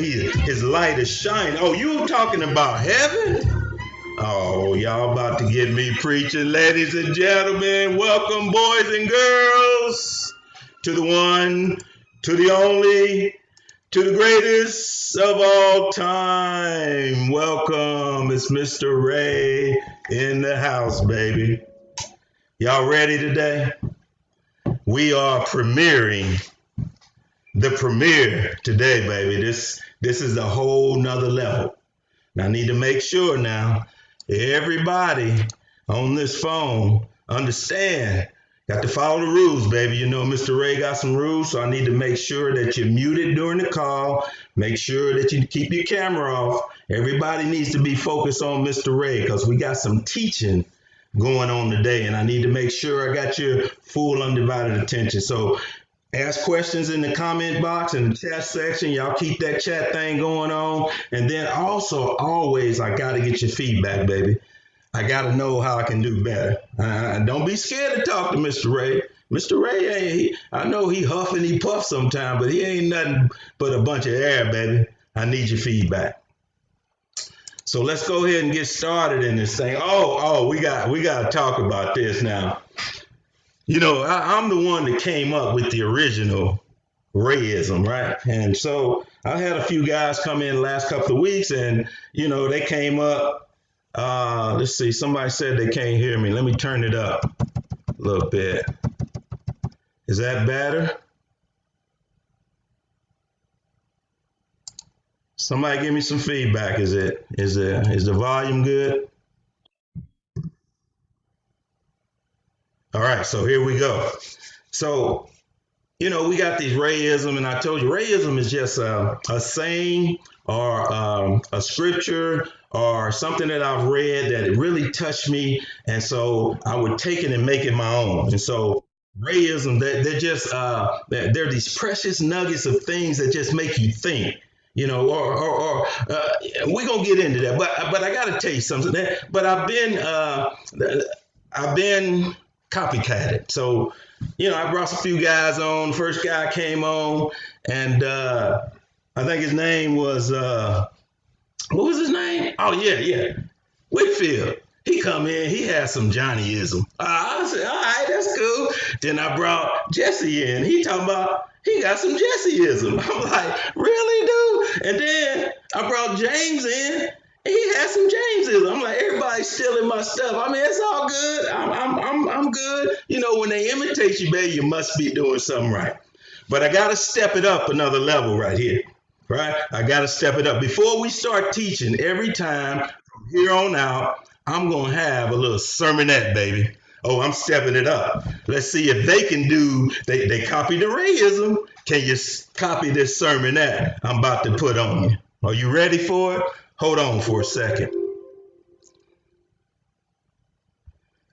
His light is shining. Oh, you talking about heaven? Oh, y'all about to get me preaching, ladies and gentlemen. Welcome, boys and girls, to the one, to the only, to the greatest of all time. Welcome. It's Mr. Ray in the house, baby. Y'all ready today? We are premiering the premiere today, baby. This is a whole nother level. Now, I need to make sure now everybody on this phone understand. Got to follow the rules, baby. You know, Mr. Ray got some rules, so I need to make sure that you're muted during the call. Make sure that you keep your camera off. Everybody needs to be focused on Mr. Ray because we got some teaching going on today, and I need to make sure I got your full undivided attention. So ask questions in the comment box in the chat section. Y'all keep that chat thing going on. And then also, always, I got to get your feedback, baby. I got to know how I can do better. Don't be scared to talk to Mr. Ray. Mr. Ray, I know he huff and he puff sometimes, but he ain't nothing but a bunch of air, baby. I need your feedback. So let's go ahead and get started in this thing. We got to talk about this now. You know, I'm the one that came up with the original Rayism, right? And so I had a few guys come in the last couple of weeks, and you know, they came up. Let's see. Somebody said they can't hear me. Let me turn it up a little bit. Is that better? Somebody give me some feedback. Is the volume good? All right, so here we go. So, you know, we got these Rayism, and I told you Rayism is just a saying or a scripture or something that I've read that it really touched me, and so I would take it and make it my own. And so Rayism, they're just they're these precious nuggets of things that just make you think. You know, we're gonna get into that, but I gotta tell you something. But I've been copycatted. So, you know, I brought a few guys on. First guy came on, and I think his name was what was his name? Oh yeah, Whitfield. He come in, he had some Johnnyism. I said, all right, that's cool. Then I brought Jesse in. He talking about he got some Jesseism. I'm like, really, dude? And then I brought James in. He had some Jamesism. I'm like, everybody's stealing my stuff. I mean, it's all good. I'm good. You know, when they imitate you, baby, you must be doing something right. But I gotta step it up another level right here. Right? I gotta step it up. Before we start teaching, every time from here on out, I'm gonna have a little sermonette, baby. Oh, I'm stepping it up. Let's see if they can do. They copy the Rayism. Can you copy this sermonette I'm about to put on you? Are you ready for it? Hold on for a second.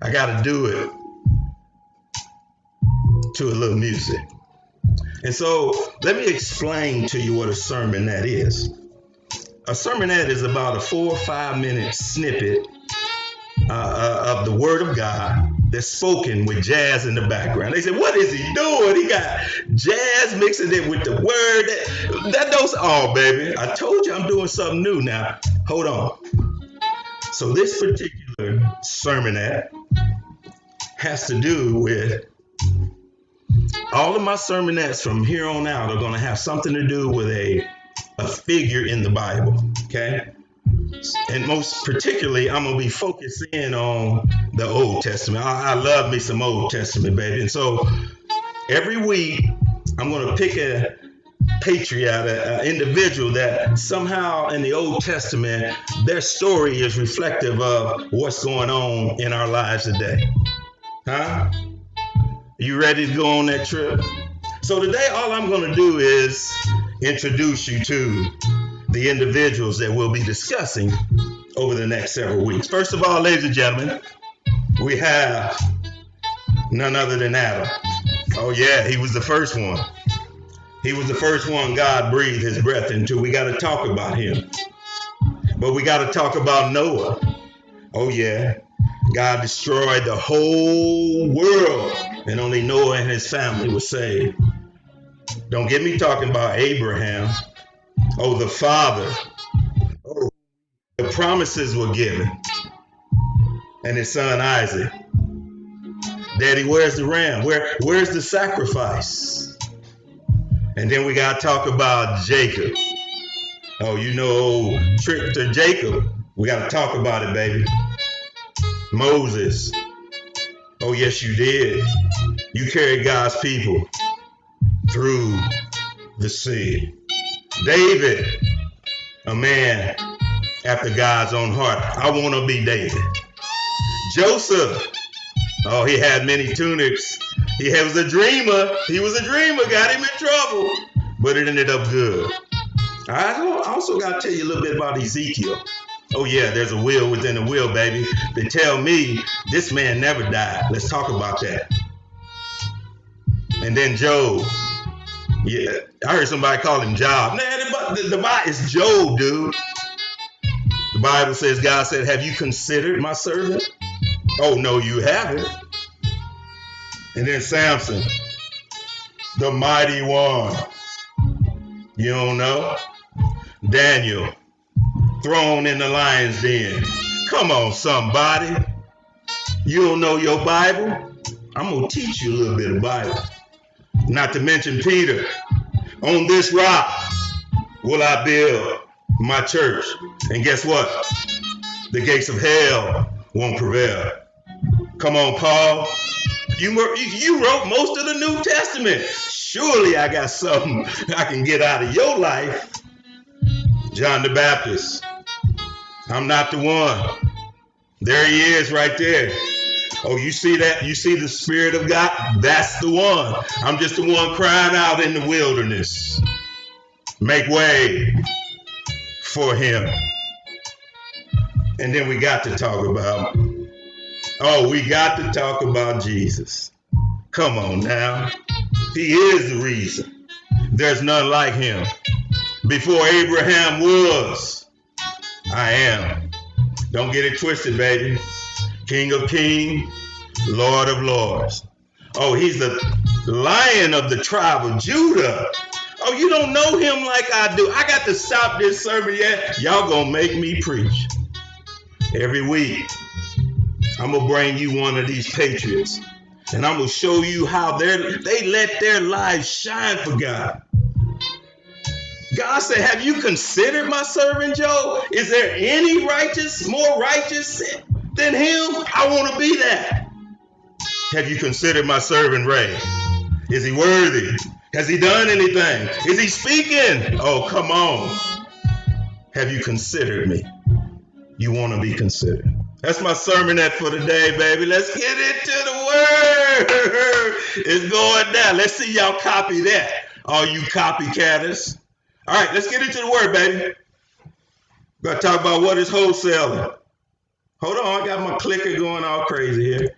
I got to do it to a little music. And so let me explain to you what a sermonette is. A sermonette is about a 4 or 5 minute snippet of the Word of God that's spoken with jazz in the background. They said, what is he doing? He got jazz mixing it with the word. That knows all, baby. I told you I'm doing something new now. Hold on. So this particular sermonette has to do with all of my sermonettes from here on out are going to have something to do with a figure in the Bible, okay? And most particularly, I'm going to be focusing on the Old Testament. I love me some Old Testament, baby. And so every week, I'm going to pick a patriot, an individual that somehow in the Old Testament, their story is reflective of what's going on in our lives today. Huh? You ready to go on that trip? So today, all I'm going to do is introduce you to the individuals that we'll be discussing over the next several weeks. First of all, ladies and gentlemen, we have none other than Adam. Oh yeah, he was the first one. He was the first one God breathed his breath into. We got to talk about him. But we got to talk about Noah. Oh yeah, God destroyed the whole world and only Noah and his family were saved. Don't get me talking about Abraham. Oh, the Father. Oh, the promises were given. And his son Isaac. Daddy, where's the ram? Where's the sacrifice? And then we got to talk about Jacob. Oh, you know, old trickster Jacob. We got to talk about it, baby. Moses. Oh, yes, you did. You carried God's people through the sea. David, a man after God's own heart. I want to be David. Joseph. Oh, he had many tunics. He was a dreamer. He was a dreamer. Got him in trouble. But it ended up good. I also got to tell you a little bit about Ezekiel. Oh, yeah, there's a will within a will, baby. They tell me this man never died. Let's talk about that. And then Job. Yeah, I heard somebody call him Job. Man, the Bible is Job, dude. The Bible says, God said, have you considered my servant? Oh, no, you haven't. And then Samson, the mighty one. You don't know? Daniel, thrown in the lion's den. Come on, somebody. You don't know your Bible? I'm going to teach you a little bit of Bible. Not to mention Peter. On this rock will I build my church. And guess what? The gates of hell won't prevail. Come on, Paul. You wrote most of the New Testament. Surely I got something I can get out of your life. John the Baptist. I'm not the one. There he is right there. Oh, you see that? You see the Spirit of God? That's the one. I'm just the one crying out in the wilderness. Make way for him. And then we got to talk about, Jesus. Come on now. He is the reason. There's none like him. Before Abraham was, I am. Don't get it twisted, baby. King of kings, Lord of lords. Oh, he's the Lion of the tribe of Judah. Oh, you don't know him like I do. I got to stop this sermon yet. Y'all gonna make me preach. Every week, I'm gonna bring you one of these patriots. And I'm gonna show you how they let their lives shine for God. God said, have you considered my servant Job? Is there any more righteous than him? I want to be that. Have you considered my servant Ray? Is he worthy? Has he done anything? Is he speaking? Oh, come on. Have you considered me? You want to be considered. That's my sermonette for today, baby. Let's get into the word. It's going down. Let's see y'all copy that. All you copycatters. All right, let's get into the word, baby. We're going to talk about what is wholesaling. Hold on, I got my clicker going all crazy here.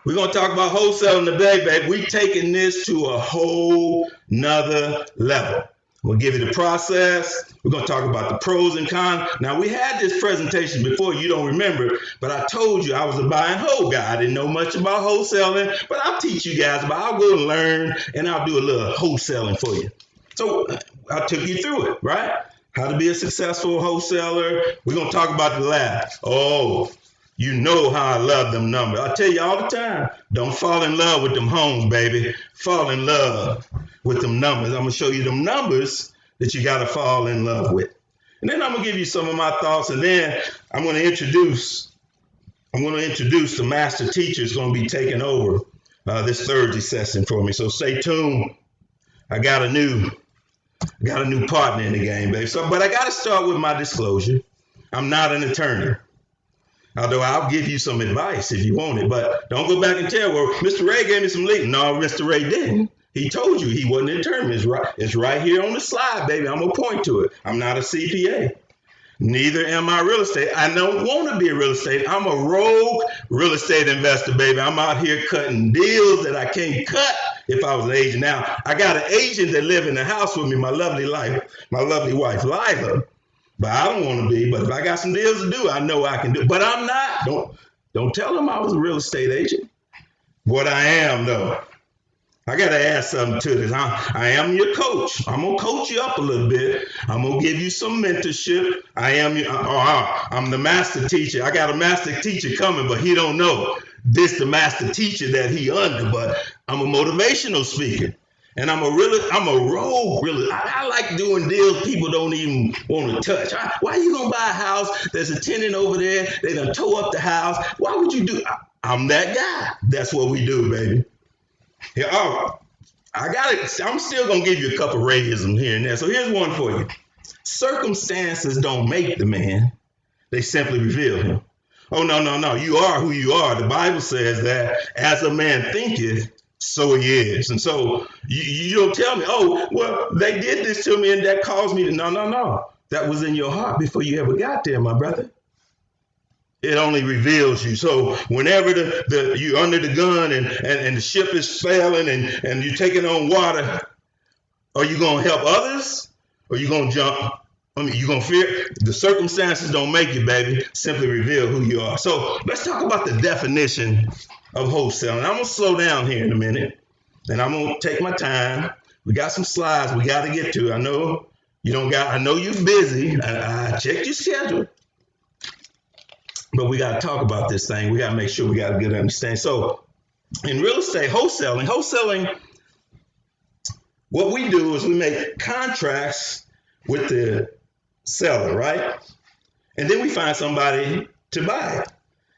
We're going to talk about wholesaling today, baby. We're taking this to a whole nother level. We'll give you the process. We're going to talk about the pros and cons. Now, we had this presentation before. You don't remember, but I told you I was a buy and hold guy. I didn't know much about wholesaling, but I'll teach you guys about it. I'll go and learn, and I'll do a little wholesaling for you. So I took you through it, right? How to be a successful wholesaler. We're going to talk about the lab. Oh, you know how I love them numbers. I tell you all the time, don't fall in love with them homes, baby. Fall in love with them numbers. I'm going to show you them numbers that you got to fall in love with. And then I'm going to give you some of my thoughts, and then I'm going to introduce the master teacher who's going to be taking over this Thursday session for me. So stay tuned. I got a new partner in the game, baby. But I got to start with my disclosure. I'm not an attorney. Although I'll give you some advice if you want it, but don't go back and tell, well, Mr. Ray gave me some lead. No, Mr. Ray didn't. He told you he wasn't an attorney. It's right here on the slide, baby. I'm going to point to it. I'm not a CPA. Neither am I real estate. I don't want to be a real estate. I'm a rogue real estate investor, baby. I'm out here cutting deals that I can't cut if I was an agent. Now, I got an agent that live in the house with me, my lovely wife, Lila. But I don't want to be. But if I got some deals to do, I know I can do. But I'm not. Don't tell them I was a real estate agent. What I am, though, I got to add something to this. I am your coach. I'm going to coach you up a little bit. I'm going to give you some mentorship. I'm the master teacher. I got a master teacher coming, but he don't know this the master teacher that he under, but I'm a motivational speaker. And I'm a rogue, really. I like doing deals people don't even want to touch. Why you gonna buy a house? There's a tenant over there. They done tore up the house. Why would you do? I'm that guy. That's what we do, baby. Yeah, oh, I got it. I'm still gonna give you a couple raisins here and there. So here's one for you. Circumstances don't make the man; they simply reveal him. Oh no, no, no! You are who you are. The Bible says that as a man thinketh, so he is. And so you don't tell me, oh, well, they did this to me and that caused me to. No, no, no. That was in your heart before you ever got there, my brother. It only reveals you. So whenever you under the gun and the ship is failing and you're taking on water, are you gonna help others? Or are you gonna jump? I mean, you gonna fear? The circumstances don't make you, baby. Simply reveal who you are. So let's talk about the definition of wholesaling. I'm gonna slow down here in a minute, and I'm gonna take my time. We got some slides we got to get to. I know you don't got. I know you're busy. I checked your schedule. But we got to talk about this thing. We got to make sure we got a good understanding. So in real estate, wholesaling, what we do is we make contracts with the seller, right? And then we find somebody to buy it.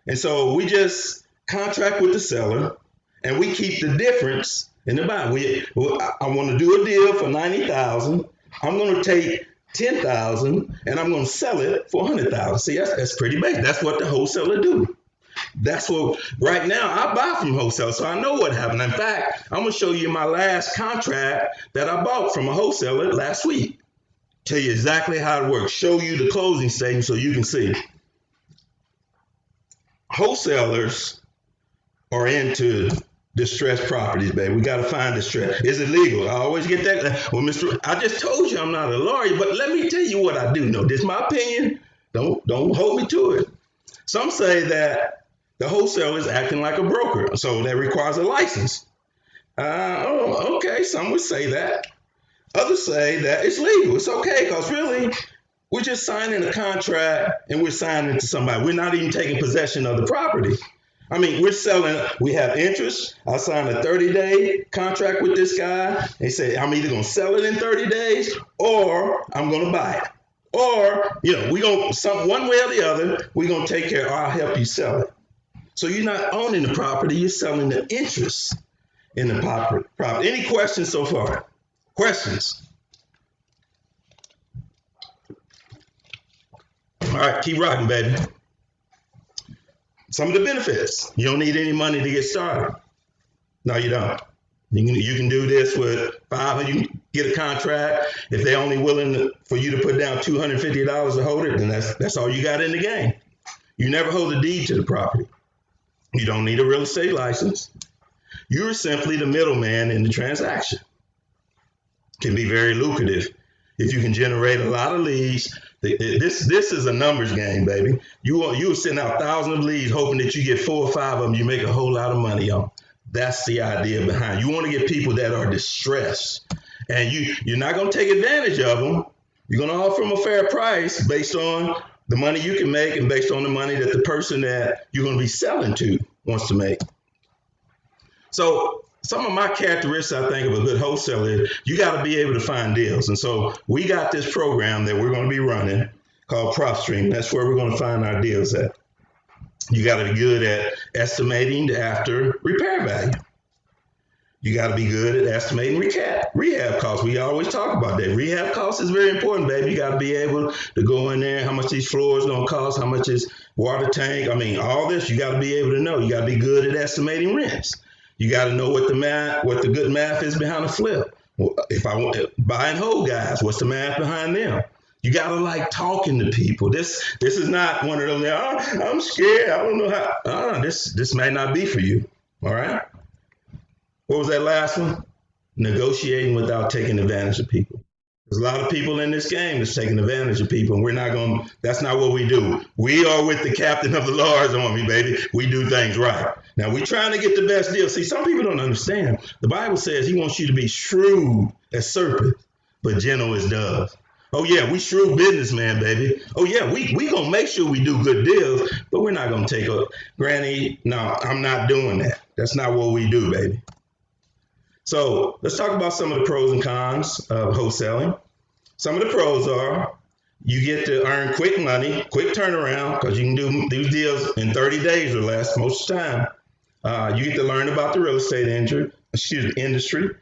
And so we just contract with the seller and we keep the difference in the buy. I want to do a deal for $90,000. I'm going to take 10,000 and I'm going to sell it for 100,000. See, that's pretty basic. That's what the wholesaler do. That's what right now I buy from wholesale, so I know what happened. In fact, I'm going to show you my last contract that I bought from a wholesaler last week. Tell you exactly how it works. Show you the closing statement so you can see. Wholesalers are into distressed properties, baby. We got to find distress. Is it legal? I always get that. Well, Mr. I just told you I'm not a lawyer, but let me tell you what I do know. This is my opinion. Don't hold me to it. Some say that the wholesaler is acting like a broker, so that requires a license. Okay, some would say that. Others say that it's legal. It's okay, because really, we're just signing a contract and we're signing it to somebody. We're not even taking possession of the property. I mean, we're selling, we have interest. I signed a 30-day contract with this guy. They say, I'm either going to sell it in 30 days or I'm going to buy it. Or, we're going to, one way or the other, we're going to take care, or I'll help you sell it. So you're not owning the property, you're selling the interest in the property. Any questions so far? Questions? All right, keep rocking, baby. Some of the benefits. You don't need any money to get started. No, you don't. You can do this with $500. You can get a contract. If they're only willing for you to put down $250 to hold it, then that's all you got in the game. You never hold a deed to the property. You don't need a real estate license. You're simply the middleman in the transaction. Can be very lucrative if you can generate a lot of leads. This is a numbers game, baby. You will send out thousands of leads hoping that you get 4 or 5 of them you make a whole lot of money on. That's the idea behind. You want to get people that are distressed, and you're not going to take advantage of them. You're going to offer them a fair price based on the money you can make and based on the money that the person that you're going to be selling to wants to make. So some of my characteristics, I think, of a good wholesaler is you got to be able to find deals. And so we got this program that we're going to be running called PropStream. That's where we're going to find our deals at. You got to be good at estimating the after repair value. You got to be good at estimating rehab costs. We always talk about that. Rehab costs is very important, baby. You got to be able to go in there, how much these floors going to cost, how much is water tank. I mean, all this you got to be able to know. You got to be good at estimating rents. You got to know what the good math is behind a flip. If I want buying whole guys, what's the math behind them? You got to like talking to people. This is not one of those, I'm scared. I don't know how. This may not be for you. All right. What was that last one? Negotiating without taking advantage of people. There's a lot of people in this game that's taking advantage of people, and that's not what we do. We are with the captain of the Lord's army, baby. We do things right. Now, we're trying to get the best deal. See, some people don't understand. The Bible says he wants you to be shrewd as serpent, but gentle as doves. Oh, yeah, we shrewd businessman, baby. Oh, yeah, we going to make sure we do good deals, but we're not going to take a granny. No, I'm not doing that. That's not what we do, baby. So let's talk about some of the pros and cons of wholesaling. Some of the pros are you get to earn quick money, quick turnaround, because you can do these deals in 30 days or less most of the time. You get to learn about the real estate industry,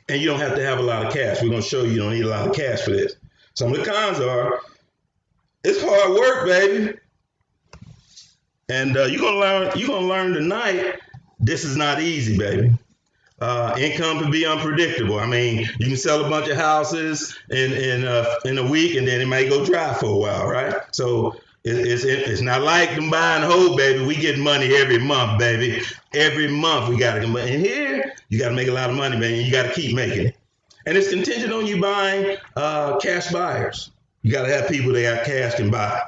and you don't have to have a lot of cash. We're going to show you don't need a lot of cash for this. Some of the cons are it's hard work, baby. And you're gonna learn tonight. This is not easy, baby. Income can be unpredictable. I mean, you can sell a bunch of houses in a week, and then it may go dry for a while, right? So it's not like them buying whole, baby. We get money every month, baby. Every month we got to get money. And here, you got to make a lot of money, baby. And you got to keep making it. And it's contingent on you buying cash buyers. You got to have people that got cash can buy.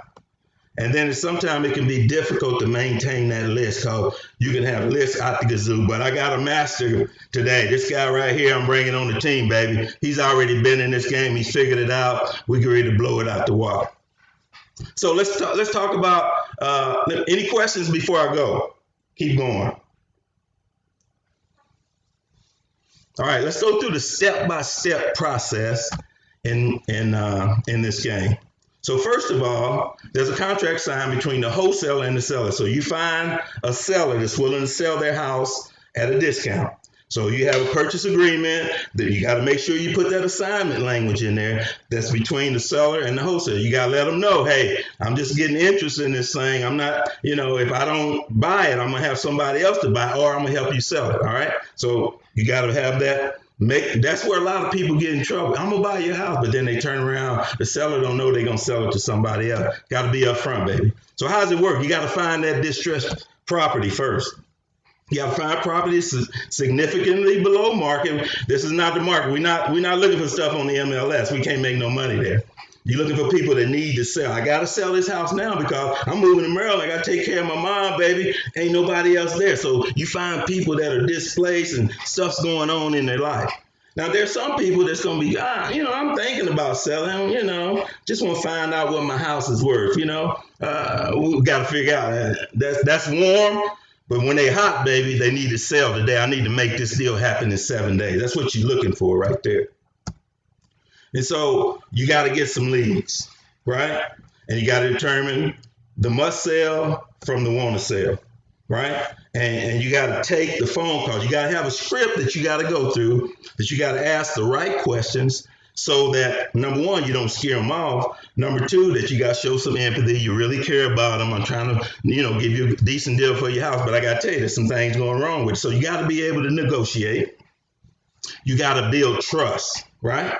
And then sometimes it can be difficult to maintain that list because you can have lists out the gazoo. But I got a master today. This guy right here, I'm bringing on the team, baby. He's already been in this game. He's figured it out. We get ready to blow it out the water. So let's talk about any questions before I go. Keep going. All right, let's go through the step-by-step process in this game. So first of all, there's a contract signed between the wholesaler and the seller. So you find a seller that's willing to sell their house at a discount. So you have a purchase agreement that you got to make sure you put that assignment language in there that's between the seller and the wholesaler. You got to let them know, hey, I'm just getting interested in this thing. I'm not, if I don't buy it, I'm going to have somebody else to buy, or I'm going to help you sell it. All right. So you got to have that. That's where a lot of people get in trouble. I'm gonna buy your house, but then they turn around. The seller don't know they're gonna sell it to somebody else. Got to be upfront, baby. So how does it work? You got to find that distressed property first. You got to find properties significantly below market. This is not the market. We're not looking for stuff on the MLS. We can't make no money there. You're looking for people that need to sell. I got to sell this house now because I'm moving to Maryland. I got to take care of my mom, baby. Ain't nobody else there. So you find people that are displaced and stuff's going on in their life. Now, there's some people that's going to be, I'm thinking about selling, just want to find out what my house is worth, we got to figure out. That's warm, but when they hot, baby, they need to sell today. I need to make this deal happen in 7 days. That's what you're looking for right there. And so you got to get some leads, right? And you got to determine the must sell from the want to sell, right? And you got to take the phone calls. You got to have a script that you got to go through, that you got to ask the right questions so that, number one, you don't scare them off. Number two, that you got to show some empathy. You really care about them. I'm trying to, give you a decent deal for your house, but I got to tell you, there's some things going wrong with it. So you got to be able to negotiate. You got to build trust, right?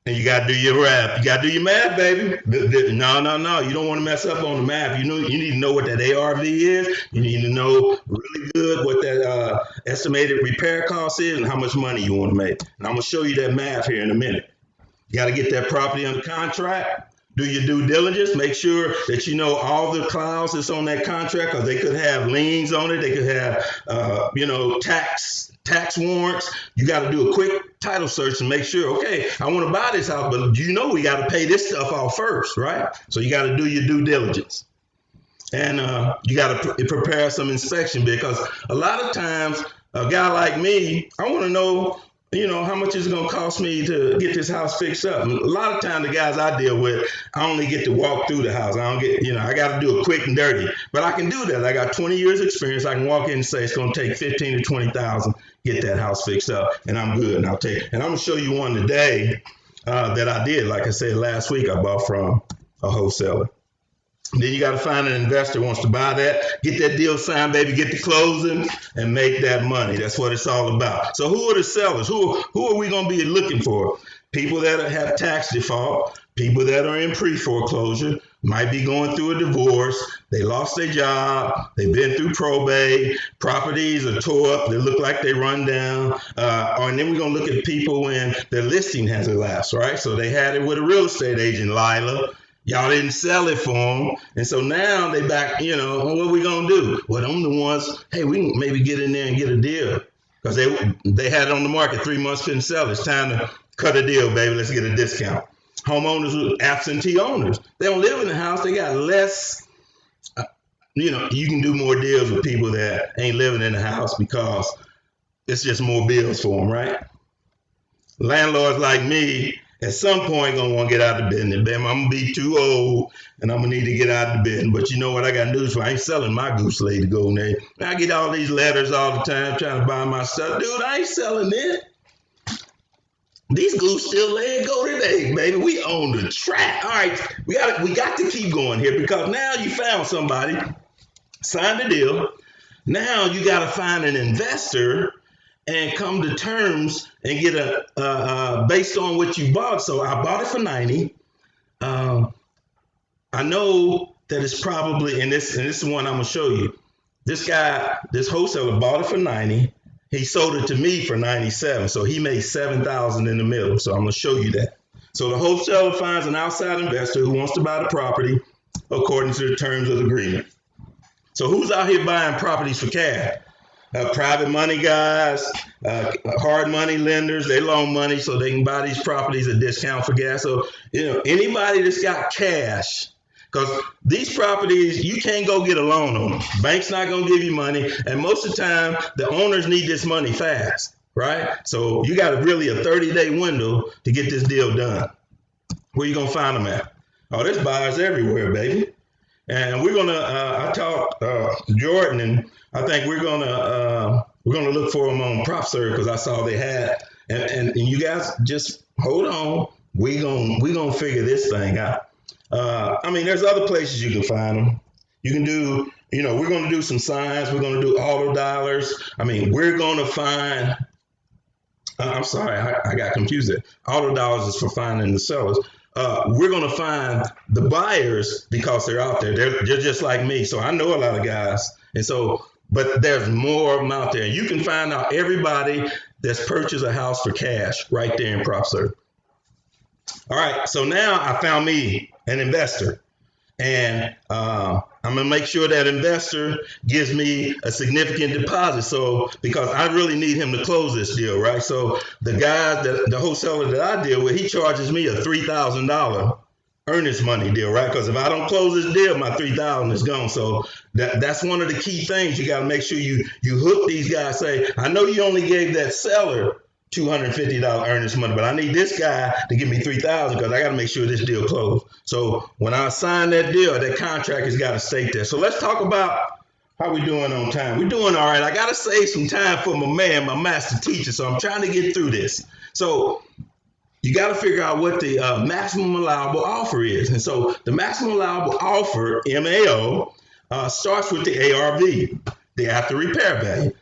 And you got to do your math. You got to do your math, baby. No. You don't want to mess up on the math. You need to know what that ARV is. You need to know really good what that estimated repair cost is and how much money you want to make. And I'm going to show you that math here in a minute. You got to get that property under contract. Do your due diligence. Make sure that you know all the clauses on that contract because they could have liens on it. They could have, tax warrants. You got to do a quick title search and make sure, okay, I want to buy this house, but we got to pay this stuff off first, right? So you got to do your due diligence. And you got to prepare some inspection because a lot of times a guy like me, I want to know, how much is it going to cost me to get this house fixed up? And a lot of times the guys I deal with, I only get to walk through the house. I don't get, I got to do it quick and dirty. But I can do that. I got 20 years experience. I can walk in and say it's going to take 15 to 20,000, get that house fixed up, and I'm good. And I'm going to show you one today that I did. Like I said, last week I bought from a wholesaler. Then you got to find an investor who wants to buy that, get that deal signed, baby, get the closing, and make that money. That's what it's all about. So who are the sellers? Who are we going to be looking for? people that have tax default, people that are in pre-foreclosure, might be going through a divorce, they lost their job, they've been through probate, properties are tore up, they look like they run down, and then we're going to look at people when their listing has elapsed, right? So they had it with a real estate agent, Lila. Y'all didn't sell it for them. And so now they back, what are we going to do? Well, I'm the ones, hey, we can maybe get in there and get a deal. Because they had it on the market 3 months, couldn't sell it. It's time to cut a deal, baby. Let's get a discount. Homeowners, absentee owners, they don't live in the house. They got less, you can do more deals with people that ain't living in the house because it's just more bills for them, right? Landlords like me, at some point, gonna want to get out of business. Baby, I'm gonna be too old and I'm gonna need to get out of business. But you know what? I got news for you. I ain't selling my goose lady golden egg. I get all these letters all the time trying to buy my stuff. Dude, I ain't selling it. These goose still laying golden egg, baby. We own the track. All right, we got to keep going here because now you found somebody, signed a deal. Now you got to find an investor and come to terms and get based on what you bought. So I bought it for 90. I know that it's probably, and this is one I'm gonna show you. This wholesaler bought it for 90. He sold it to me for 97. So he made 7,000 in the middle. So I'm gonna show you that. So the wholesaler finds an outside investor who wants to buy the property according to the terms of the agreement. So who's out here buying properties for cash? Private money guys, hard money lenders, they loan money so they can buy these properties at discount for gas. So, anybody that's got cash, because these properties, you can't go get a loan on them. Bank's not going to give you money. And most of the time, the owners need this money fast, right? So you got really a 30-day window to get this deal done. Where you going to find them at? Oh, there's buyers everywhere, baby. And we're gonna. I talked to Jordan, and I think we're gonna look for them on PropServe because I saw they had. And you guys just hold on. We gonna figure this thing out. There's other places you can find them. You can do. We're gonna do some signs. We're gonna do auto dialers. We're gonna find. I'm sorry, I got confused there. Auto dialers is for finding the sellers. We're going to find the buyers because they're out there. They're just like me. So I know a lot of guys. And so, but there's more of them out there. You can find out everybody that's purchased a house for cash right there in PropServe. All right. So now I found me an investor. And I'm going to make sure that investor gives me a significant deposit. So, because I really need him to close this deal, right? So the guy, the wholesaler that I deal with, he charges me a $3,000 earnest money deal, right? Because if I don't close this deal, my $3,000 is gone. So that's one of the key things. You got to make sure you hook these guys. Say, I know you only gave that seller $250 earnest money, but I need this guy to give me $3,000 because I got to make sure this deal closed. So when I sign that deal, that contract has got to stay there. So let's talk about how we doing on time. We're doing all right. I got to save some time for my man, my master teacher. So I'm trying to get through this. So you got to figure out what the maximum allowable offer is. And so the maximum allowable offer, MAO, starts with the ARV, the after repair value.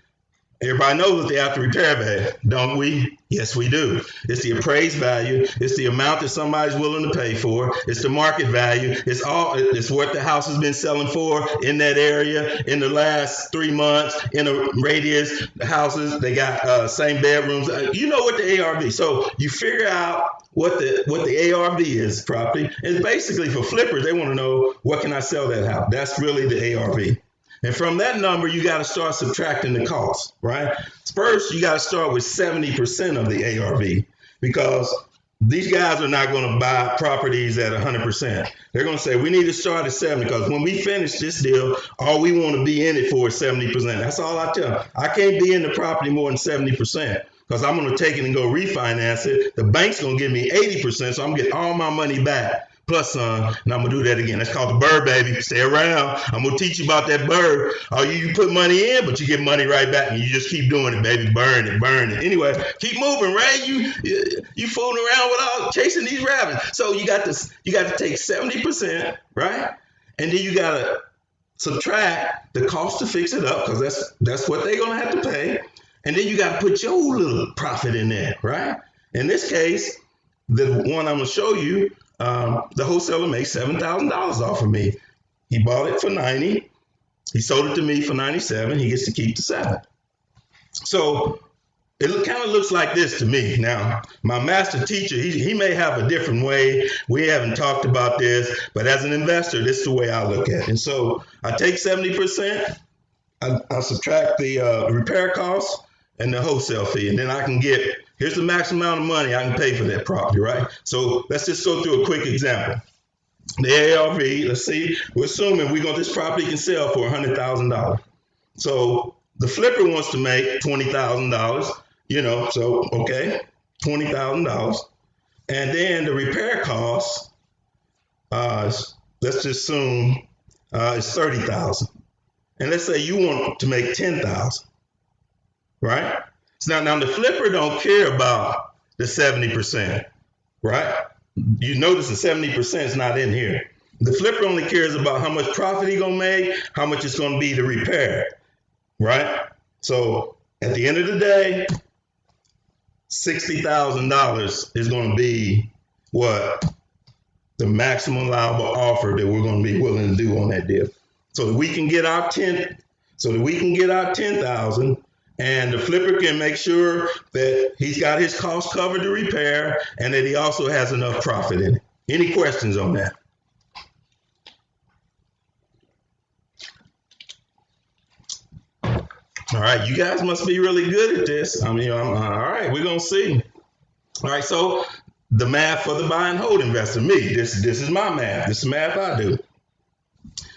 Everybody knows what the after repair value, don't we? Yes, we do. It's the appraised value. It's the amount that somebody's willing to pay for. It's the market value. It's what the house has been selling for in that area in the last 3 months in a radius. The houses, they got same bedrooms. You know what the ARV. So you figure out what the ARV is property. It's basically for flippers. They want to know, what can I sell that house? That's really the ARV. And from that number, you got to start subtracting the cost, right? First, you got to start with 70% of the ARV because these guys are not going to buy properties at 100%. They're going to say, we need to start at 70 because when we finish this deal, all we want to be in it for is 70%. That's all I tell them. I can't be in the property more than 70% because I'm going to take it and go refinance it. The bank's going to give me 80%, so I'm getting all my money back. Plus some, and I'm gonna do that again. That's called the bird, baby. Stay around. I'm gonna teach you about that bird. Oh, you put money in, but you get money right back, and you just keep doing it, baby. Burn it. Anyway, keep moving, right? You fooling around with all chasing these rabbits. So you got to take 70%, right? And then you gotta subtract the cost to fix it up, because that's what they're gonna have to pay. And then you gotta put your little profit in there, right? In this case, the one I'm gonna show you, the wholesaler makes $7,000 off of me. He bought it for 90. He sold it to me for 97. He gets to keep the 7. So it kind of looks like this to me. Now, my master teacher, he may have a different way. We haven't talked about this, but as an investor, this is the way I look at it. And so I take 70%, I subtract the repair costs and the wholesale fee, and then I can get, here's the maximum amount of money I can pay for that property, right? So let's just go through a quick example. The ARV, let's see, we're assuming this property can sell for $100,000. So the flipper wants to make $20,000, so okay, $20,000. And then the repair costs, let's just assume it's $30,000. And let's say you want to make $10,000, right? So now the flipper don't care about the 70%, right? You notice the 70% is not in here. The flipper only cares about how much profit he's gonna make, how much it's gonna be to repair, right? So at the end of the day, $60,000 is gonna be what? The maximum allowable offer that we're gonna be willing to do on that deal. So that we can get our 10,000, and the flipper can make sure that he's got his costs covered to repair and that he also has enough profit in it. Any questions on that? All right, you guys must be really good at this. All right, we're gonna see. All right, so the math for the buy and hold investor, me, this is my math. This is math I do.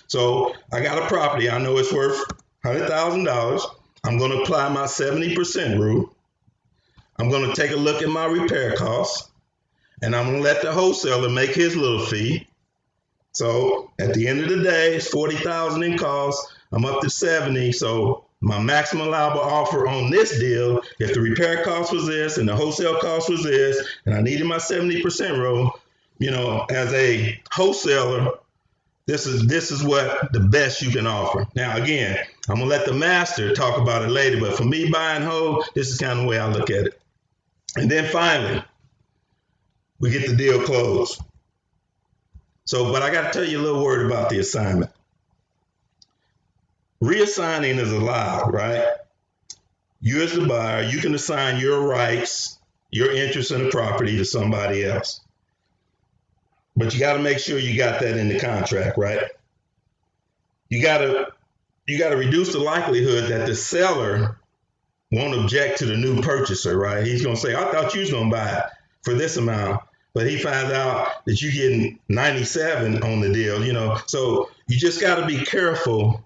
So I got a property, I know it's worth $100,000. I'm going to apply my 70% rule. I'm going to take a look at my repair costs, and I'm going to let the wholesaler make his little fee. So at the end of the day, it's $40,000 in costs. I'm up to 70. So my maximum allowable offer on this deal, if the repair cost was this and the wholesale cost was this, and I needed my 70% rule, as a wholesaler, this is what the best you can offer. Now, again, I'm going to let the master talk about it later, but for me, buy and hold, this is kind of the way I look at it. And then finally, we get the deal closed. So, but I got to tell you a little word about the assignment. Reassigning is allowed, right? You as the buyer, you can assign your rights, your interest in the property to somebody else. But you got to make sure you got that in the contract, right? You got to reduce the likelihood that the seller won't object to the new purchaser, right? He's going to say, I thought you was going to buy it for this amount, but he finds out that you're getting 97 on the deal, So you just got to be careful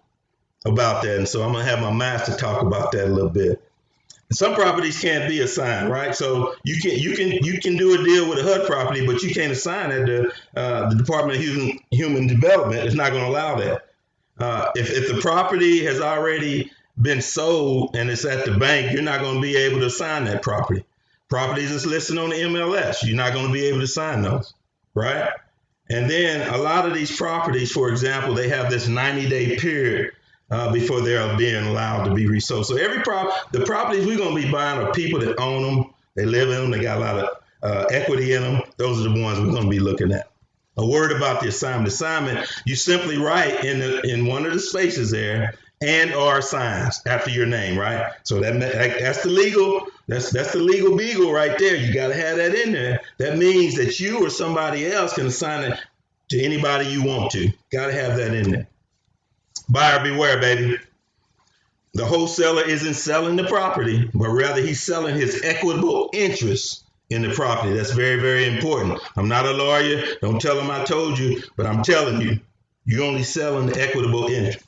about that. And so I'm going to have my master talk about that a little bit. Some properties can't be assigned, right? So you can do a deal with a HUD property, but you can't assign it to the Department of Human Development. It's not going to allow that. If the property has already been sold and it's at the bank, you're not going to be able to assign that property. Properties that's listed on the MLS, you're not going to be able to sign those, right? And then a lot of these properties, for example, they have this 90-day period before they're being allowed to be resold. So the properties we're going to be buying are people that own them, they live in them, they got a lot of equity in them. Those are the ones we're going to be looking at. A word about the assignment. Assignment, you simply write in one of the spaces there and/or signs after your name, right? So that's the legal beagle right there. You got to have that in there. That means that you or somebody else can assign it to anybody you want to. Got to have that in there. Buyer beware, baby. The wholesaler isn't selling the property, but rather he's selling his equitable interest in the property. That's very, very important. I'm not a lawyer. Don't tell him I told you, but I'm telling you, you're only selling the equitable interest.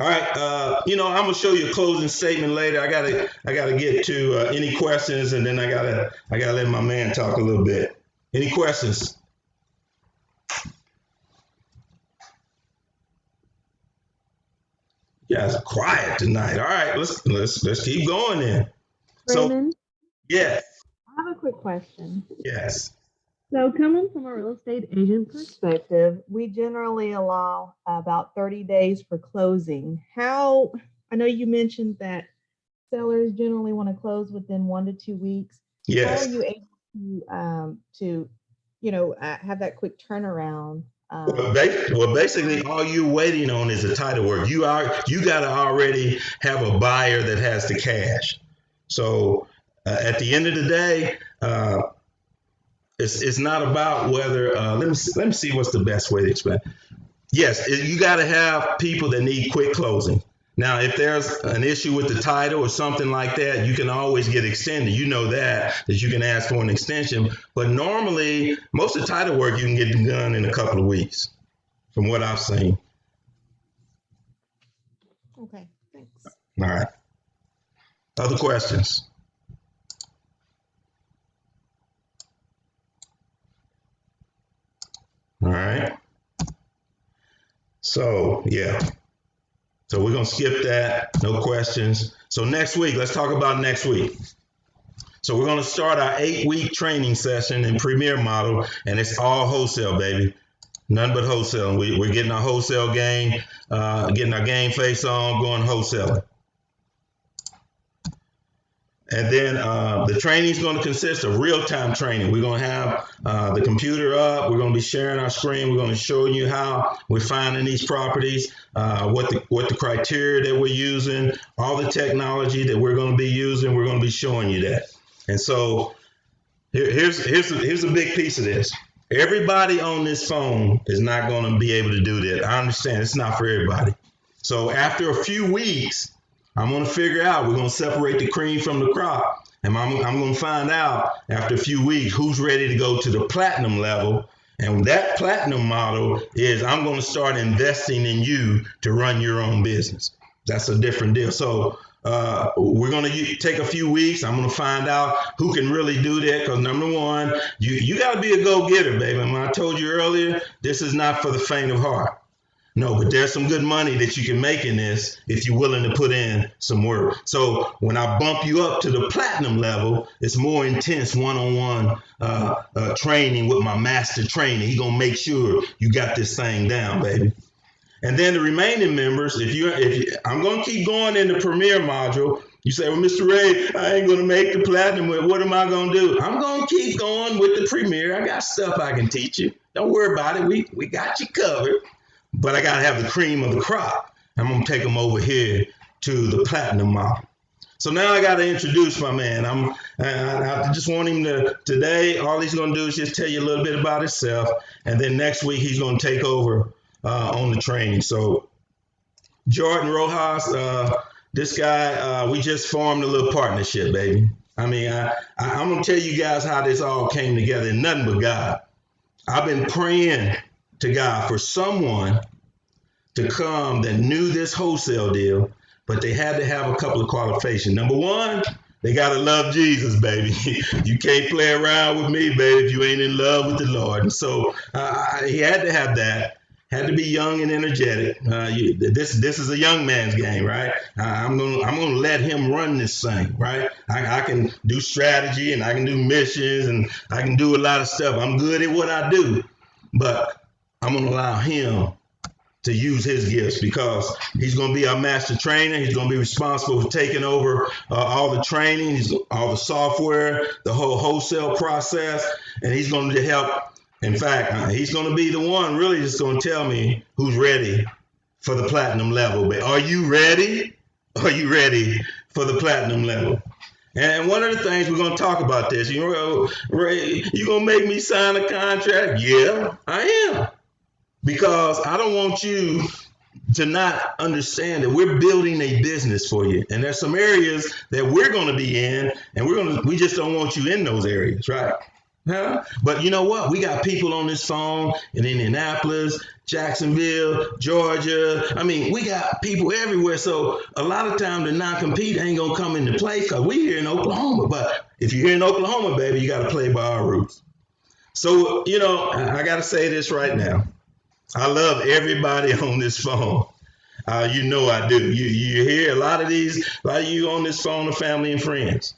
All right, I'm gonna show you a closing statement later. I gotta get to any questions, and then I gotta let my man talk a little bit. Any questions? You guys are quiet tonight. All right, let's keep going then. Raymond, So, yes, I have a quick question. yes. So, coming from a real estate agent perspective, we generally allow about 30 days for closing. I know you mentioned that sellers generally want to close within 1 to 2 weeks. How are Yes. you able to have that quick turnaround. Basically, all you're waiting on is the title work. You got to already have a buyer that has the cash. So at the end of the day, it's not about whether. Let me see what's the best way to explain. Yes, you got to have people that need quick closing. Now, if there's an issue with the title or something like that, you can always get extended. You know that you can ask for an extension. But normally, most of the title work you can get done in a couple of weeks, from what I've seen. Okay, thanks. All right. Other questions? All right. So, yeah. So we're going to skip that. No questions. So next week, let's talk about next week. So we're going to start our 8-week training session in Premier Model, and it's all wholesale, baby. None but wholesale. We're getting our wholesale game, getting our game face on, going wholesale. And then the training is going to consist of real-time training. We're going to have the computer up. We're going to be sharing our screen. We're going to show you how we're finding these properties, what the criteria that we're using, all the technology that we're going to be using. We're going to be showing you that. And so here's a big piece of this. Everybody on this phone is not going to be able to do that. I understand it's not for everybody. So after a few weeks, I'm going to figure out, we're going to separate the cream from the crop. And I'm going to find out after a few weeks who's ready to go to the platinum level. And that platinum model is I'm going to start investing in you to run your own business. That's a different deal. So we're going to take a few weeks. I'm going to find out who can really do that. Because number one, you got to be a go-getter, baby. And when I told you earlier, this is not for the faint of heart. No, but there's some good money that you can make in this if you're willing to put in some work. So when I bump you up to the platinum level, it's more intense one-on-one training with my master trainer. He's going to make sure you got this thing down, baby. And then the remaining members, I'm going to keep going in the Premier module. You say, well, Mr. Ray, I ain't going to make the platinum. What am I going to do? I'm going to keep going with the Premier. I got stuff I can teach you. Don't worry about it. We got you covered. But I got to have the cream of the crop. I'm going to take them over here to the platinum model. So now I got to introduce my man. I just want him to, today, all he's going to do is just tell you a little bit about himself. And then next week, he's going to take over on the training. So Jordan Rojas, this guy, we just formed a little partnership, baby. I mean, I'm going to tell you guys how this all came together. Nothing but God. I've been praying to God for someone to come that knew this wholesale deal, but they had to have a couple of qualifications. Number one, they got to love Jesus, baby. You can't play around with me, baby, if you ain't in love with the Lord. And so he had to have that, had to be young and energetic. This is a young man's game, right? I'm gonna let him run this thing, right? I can do strategy and I can do missions and I can do a lot of stuff. I'm good at what I do, but I'm going to allow him to use his gifts because he's going to be our master trainer. He's going to be responsible for taking over all the training, all the software, the whole wholesale process, and he's going to help. In fact, he's going to be the one really just going to tell me who's ready for the platinum level. But are you ready? Are you ready for the platinum level? And one of the things we're going to talk about this, Ray, you going to make me sign a contract? Yeah, I am. Because I don't want you to not understand that we're building a business for you. And there's some areas that we're going to be in, and we just don't want you in those areas, right? Huh? But you know what? We got people on this phone in Indianapolis, Jacksonville, Georgia. I mean, we got people everywhere. So a lot of times the non-compete ain't going to come into play because we here in Oklahoma. But if you're here in Oklahoma, baby, you got to play by our rules. So, I got to say this right now. I love everybody on this phone. I do. You hear a lot of you on this phone are family and friends.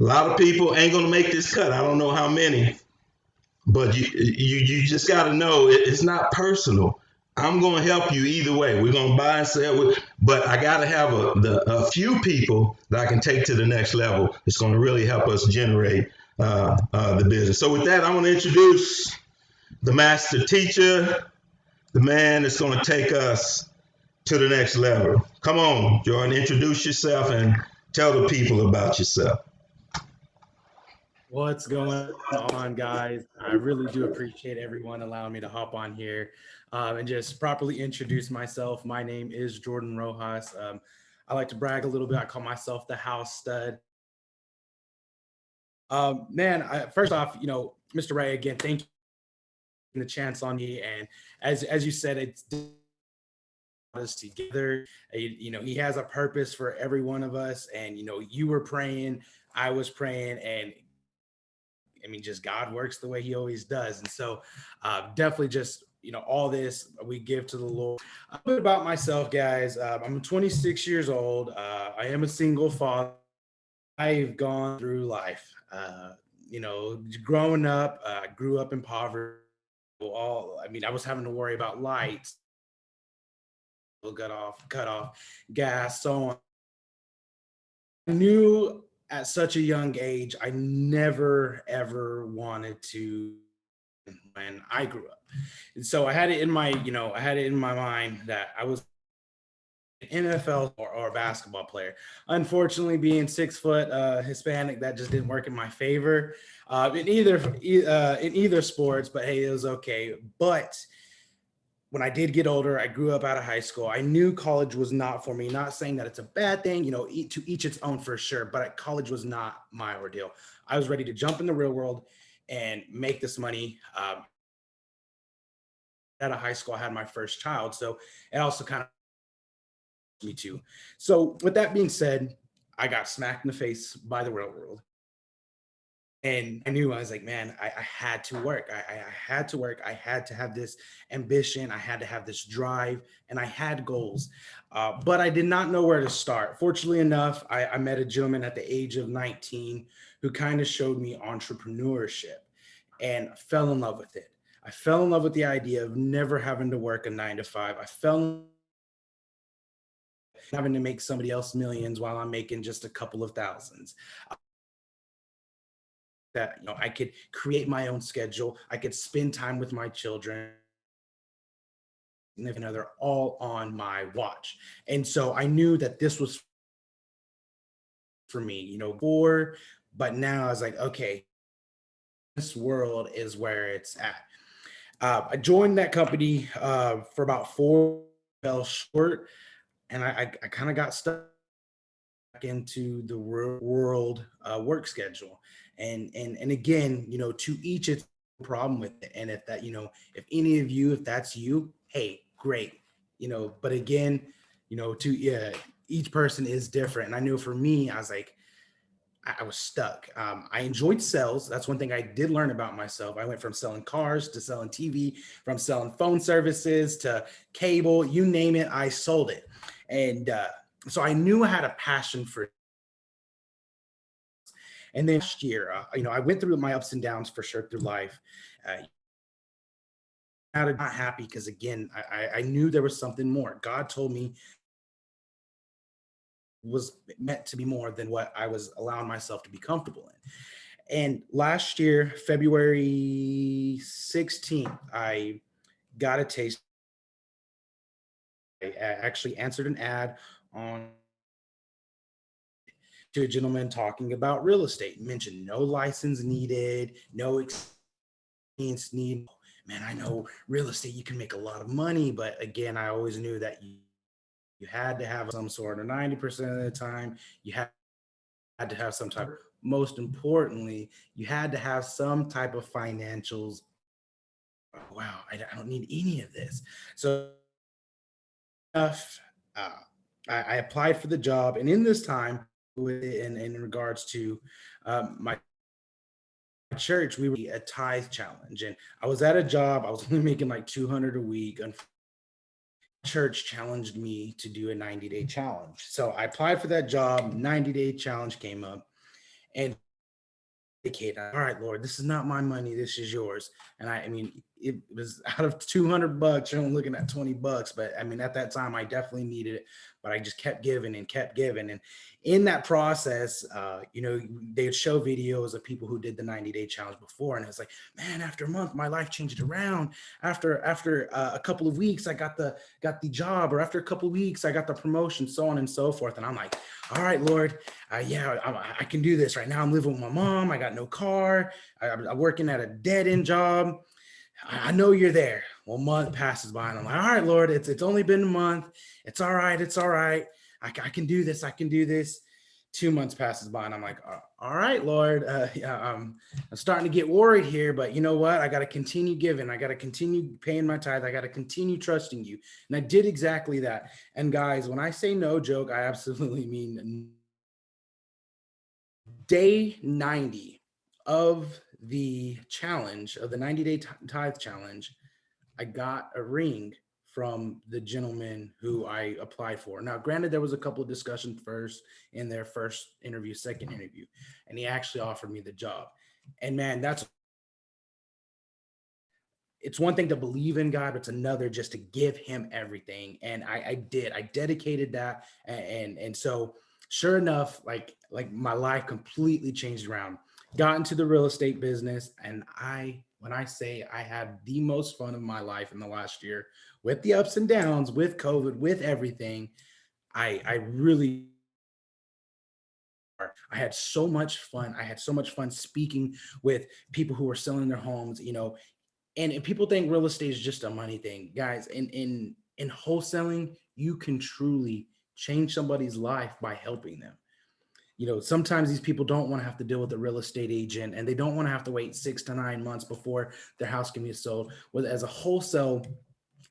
A lot of people ain't going to make this cut. I don't know how many, but you just got to know it's not personal. I'm going to help you either way. We're going to buy and sell, but I got to have a few people that I can take to the next level. It's going to really help us generate the business. So with that, I want to introduce the master teacher, the man that's going to take us to the next level. Come on, Jordan, introduce yourself and tell the people about yourself. What's going on, guys? I really do appreciate everyone allowing me to hop on here and just properly introduce myself. My name is Jordan Rojas. I like to brag a little bit. I call myself the house stud. First off, Mr. Ray, again, thank you for the chance on me. And as you said, it's us together. He has a purpose for every one of us. And, you were praying, I was praying, and just God works the way he always does. And so definitely just, all this we give to the Lord. A bit about myself, guys. I'm 26 years old. I am a single father. I've gone through life. Growing up, I grew up in poverty. I was having to worry about lights, cut off, gas, so on. I knew at such a young age, I never ever wanted to when I grew up. And so I had it in my mind that I was an NFL or a basketball player. Unfortunately, being 6 foot Hispanic, that just didn't work in my favor in either sports. But hey, it was okay. But when I did get older, I grew up out of high school. I knew college was not for me. Not saying that it's a bad thing, to each its own for sure. But college was not my ordeal. I was ready to jump in the real world and make this money. Out of high school, I had my first child, so it also kind of me too. So with that being said, I got smacked in the face by the real world. And I knew I was like, man, I had to work. I had to work. I had to have this ambition. I had to have this drive, and I had goals. But I did not know where to start. Fortunately enough, I met a gentleman at the age of 19 who kind of showed me entrepreneurship and fell in love with it. I fell in love with the idea of never having to work a 9 to 5. I fell in having to make somebody else millions while I'm making just a couple of thousands. That I could create my own schedule, I could spend time with my children, and they're all on my watch. And so I knew that this was for me, but now I was like, okay, this world is where it's at. I joined that company for about 4, fell short, and I kind of got stuck into the world work schedule. And again, to each its problem with it. And if that, if any of you, if that's you, hey, great. But again, each person is different. And I knew for me, I was like, I was stuck. I enjoyed sales. That's one thing I did learn about myself. I went from selling cars to selling TV, from selling phone services to cable, you name it, I sold it. And so I knew I had a passion for. And then last year, I went through my ups and downs for sure through life. Not happy because again, I knew there was something more. God told me was meant to be more than what I was allowing myself to be comfortable in. And last year, February 16th, I got a taste. I actually answered an ad on to a gentleman talking about real estate, mentioned no license needed, no experience needed. Man, I know real estate, you can make a lot of money, but again, I always knew that you had to have some sort of 90% of the time, you had to have some type, most importantly, you had to have some type of financials. Oh, wow, I don't need any of this. So uh, I applied for the job, and in this time, in regards to my church, we were a tithe challenge, and I was at a job. I was only making like 200 a week. And church challenged me to do a 90-day challenge, so I applied for that job. 90-day challenge came up, and all right, Lord, this is not my money, this is yours. And it was out of $200, you're only looking at $20, but at that time I definitely needed it. but I just kept giving and kept giving. And in that process, they would show videos of people who did the 90-day challenge before. And it's like, man, after a month, my life changed around. After a couple of weeks, I got the job, or after a couple of weeks, I got the promotion, so on and so forth. And I'm like, all right, Lord, I can do this. Right now I'm living with my mom. I got no car. I'm working at a dead end job. I know you're there. Well, a month passes by and I'm like, all right, Lord, it's only been a month. It's all right. It's all right. I can do this. I can do this. 2 months passes by and I'm like, all right, Lord, I'm starting to get worried here, but you know what? I got to continue giving. I got to continue paying my tithe. I got to continue trusting you. And I did exactly that. And guys, when I say no joke, I absolutely mean day 90 of the challenge, of the 90-day tithe challenge, I got a ring from the gentleman who I applied for. Now, granted, there was a couple of discussions first in their first interview, second interview, and he actually offered me the job. And man, it's one thing to believe in God, but it's another just to give him everything. And I did. I dedicated that. And so sure enough, like my life completely changed around. Got into the real estate business, and when I say I had the most fun of my life in the last year, with the ups and downs, with COVID, with everything, I really, I had so much fun. I had so much fun speaking with people who were selling their homes, and people think real estate is just a money thing. Guys, in wholesaling, you can truly change somebody's life by helping them. Sometimes these people don't want to have to deal with a real estate agent, and they don't want to have to wait 6 to 9 months before their house can be sold. Well, as a wholesale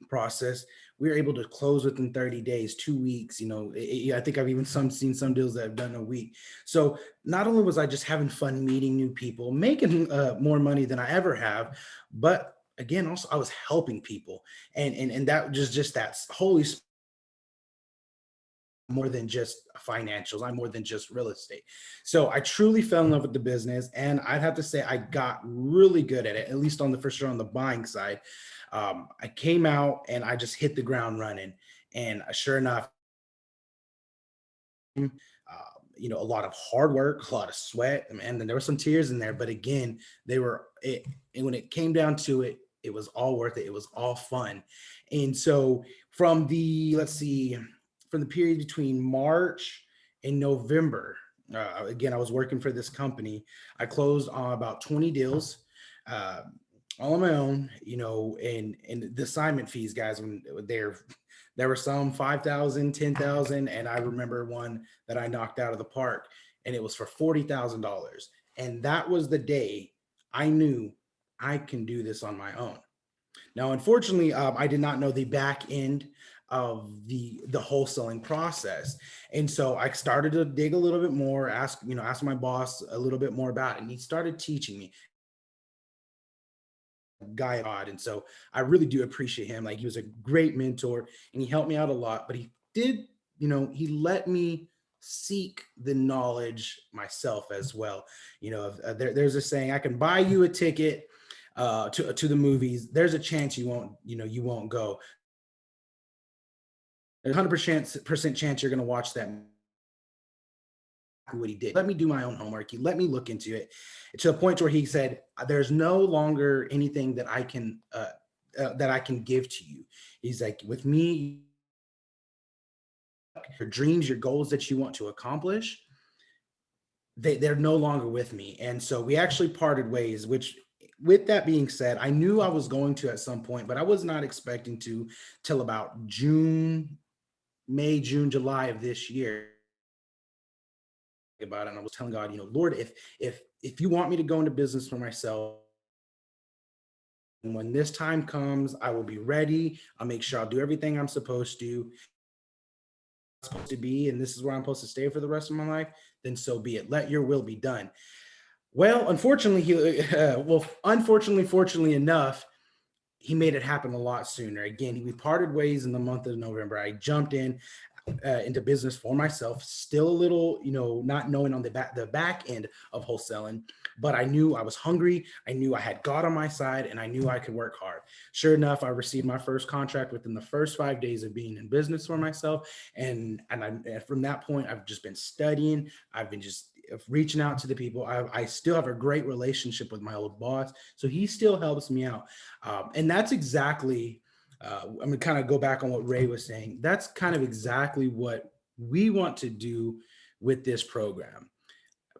process, we were able to close within 30 days, 2 weeks. I think I've even seen some deals that have done a week. So not only was I just having fun meeting new people, making more money than I ever have, but again, also I was helping people, and that was just that Holy Spirit. More than just financials. I'm more than just real estate. So I truly fell in love with the business, and I'd have to say I got really good at it, at least for sure on the buying side. I came out and I just hit the ground running, and sure enough, a lot of hard work, a lot of sweat, and then there were some tears in there. But again, and when it came down to it, it was all worth it. It was all fun. And so from the period between March and November, again, I was working for this company. I closed on about 20 deals, all on my own, and the assignment fees, guys, when there were some 5,000, 10,000. And I remember one that I knocked out of the park, and it was for $40,000. And that was the day I knew I can do this on my own. Now, unfortunately, I did not know the back end of the wholesaling process. And so I started to dig a little bit more, ask my boss a little bit more about it. And he started teaching me. Guy odd. And so I really do appreciate him. Like, he was a great mentor and he helped me out a lot, but he did, he let me seek the knowledge myself as well. There's a saying, I can buy you a ticket to the movies. There's a chance you won't go. There's 100% chance you're going to watch that. What he did. Let me do my own homework. He let me look into it to the point where he said, "There's no longer anything that I can give to you." He's like, "With me, your dreams, your goals that you want to accomplish, they're no longer with me." And so we actually parted ways. Which, with that being said, I knew I was going to at some point, but I was not expecting to till about May, June, July of this year. About it, and I was telling God, Lord, if you want me to go into business for myself, and when this time comes, I will be ready. I'll make sure I'll do everything I'm supposed to be, and this is where I'm supposed to stay for the rest of my life. Then so be it. Let your will be done. Well, unfortunately, fortunately enough, he made it happen a lot sooner. Again, we parted ways in the month of November. I jumped in. into business for myself, still a little, not knowing on the back end of wholesaling, but I knew I was hungry. I knew I had God on my side, and I knew I could work hard. Sure enough, I received my first contract within the first 5 days of being in business for myself. And from that point, I've just been studying. I've been just reaching out to the people. I still have a great relationship with my old boss, so he still helps me out. And that's exactly, I'm going to kind of go back on what Ray was saying. That's kind of exactly what we want to do with this program.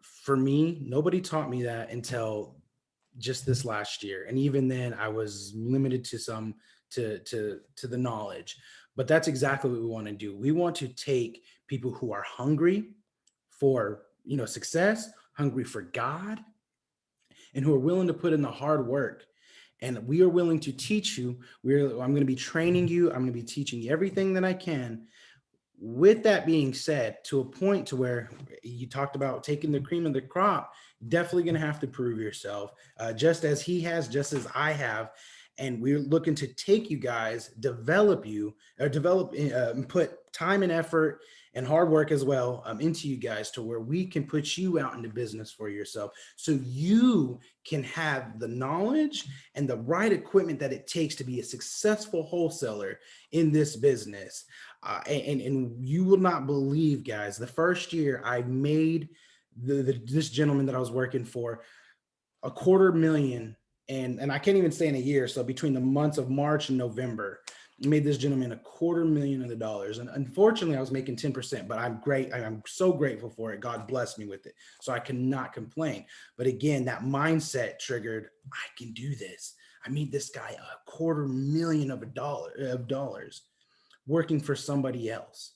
For me, nobody taught me that until just this last year. And even then I was limited to the knowledge, but that's exactly what we want to do. We want to take people who are hungry for, success, hungry for God, and who are willing to put in the hard work. And we are willing to teach you. I'm going to be training you. I'm going to be teaching you everything that I can. With that being said, to a point to where you talked about taking the cream of the crop, definitely going to have to prove yourself, just as he has, just as I have. And we're looking to take you guys, develop you, or put time and effort and hard work as well into you guys, to where we can put you out into business for yourself, so you can have the knowledge and the right equipment that it takes to be a successful wholesaler in this business. And you will not believe, guys, the first year I made this gentleman that I was working for $250,000, and I can't even say in a year. So between the months of March and November, I made this gentleman $250,000. And unfortunately, I was making 10%, but I'm so grateful for it. God blessed me with it, so I cannot complain. But again, that mindset triggered, I can do this. I made this guy $250,000 of dollars working for somebody else.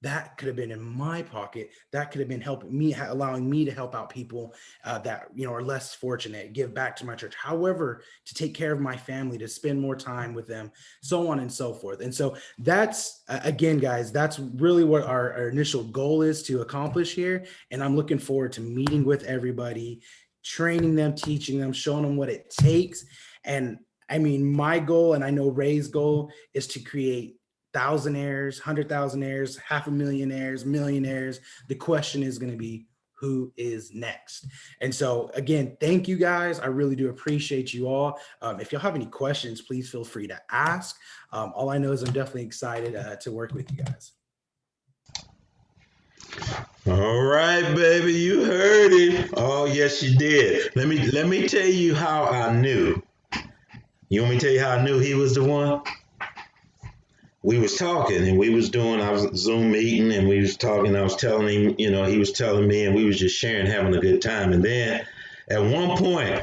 That could have been in my pocket. That could have been helping me, allowing me to help out people that are less fortunate, give back to my church. However, to take care of my family, to spend more time with them, so on and so forth. And so that's, again, guys, that's really what our initial goal is to accomplish here. And I'm looking forward to meeting with everybody, training them, teaching them, showing them what it takes. And I mean, my goal, and I know Ray's goal, is to create thousandaires, 100,000aires, 500,000aires, millionaires. The question is going to be, who is next? And so again, thank you guys. I really do appreciate you all. If y'all have any questions, please feel free to ask. All I know is I'm definitely excited to work with you guys. All right, baby, you heard it. Oh, yes, you did. Let me tell you how I knew. You want me to tell you how I knew he was the one? We was talking, and I was Zoom meeting, and we was talking. I was telling him, he was telling me, and we was just sharing, having a good time. And then at one point,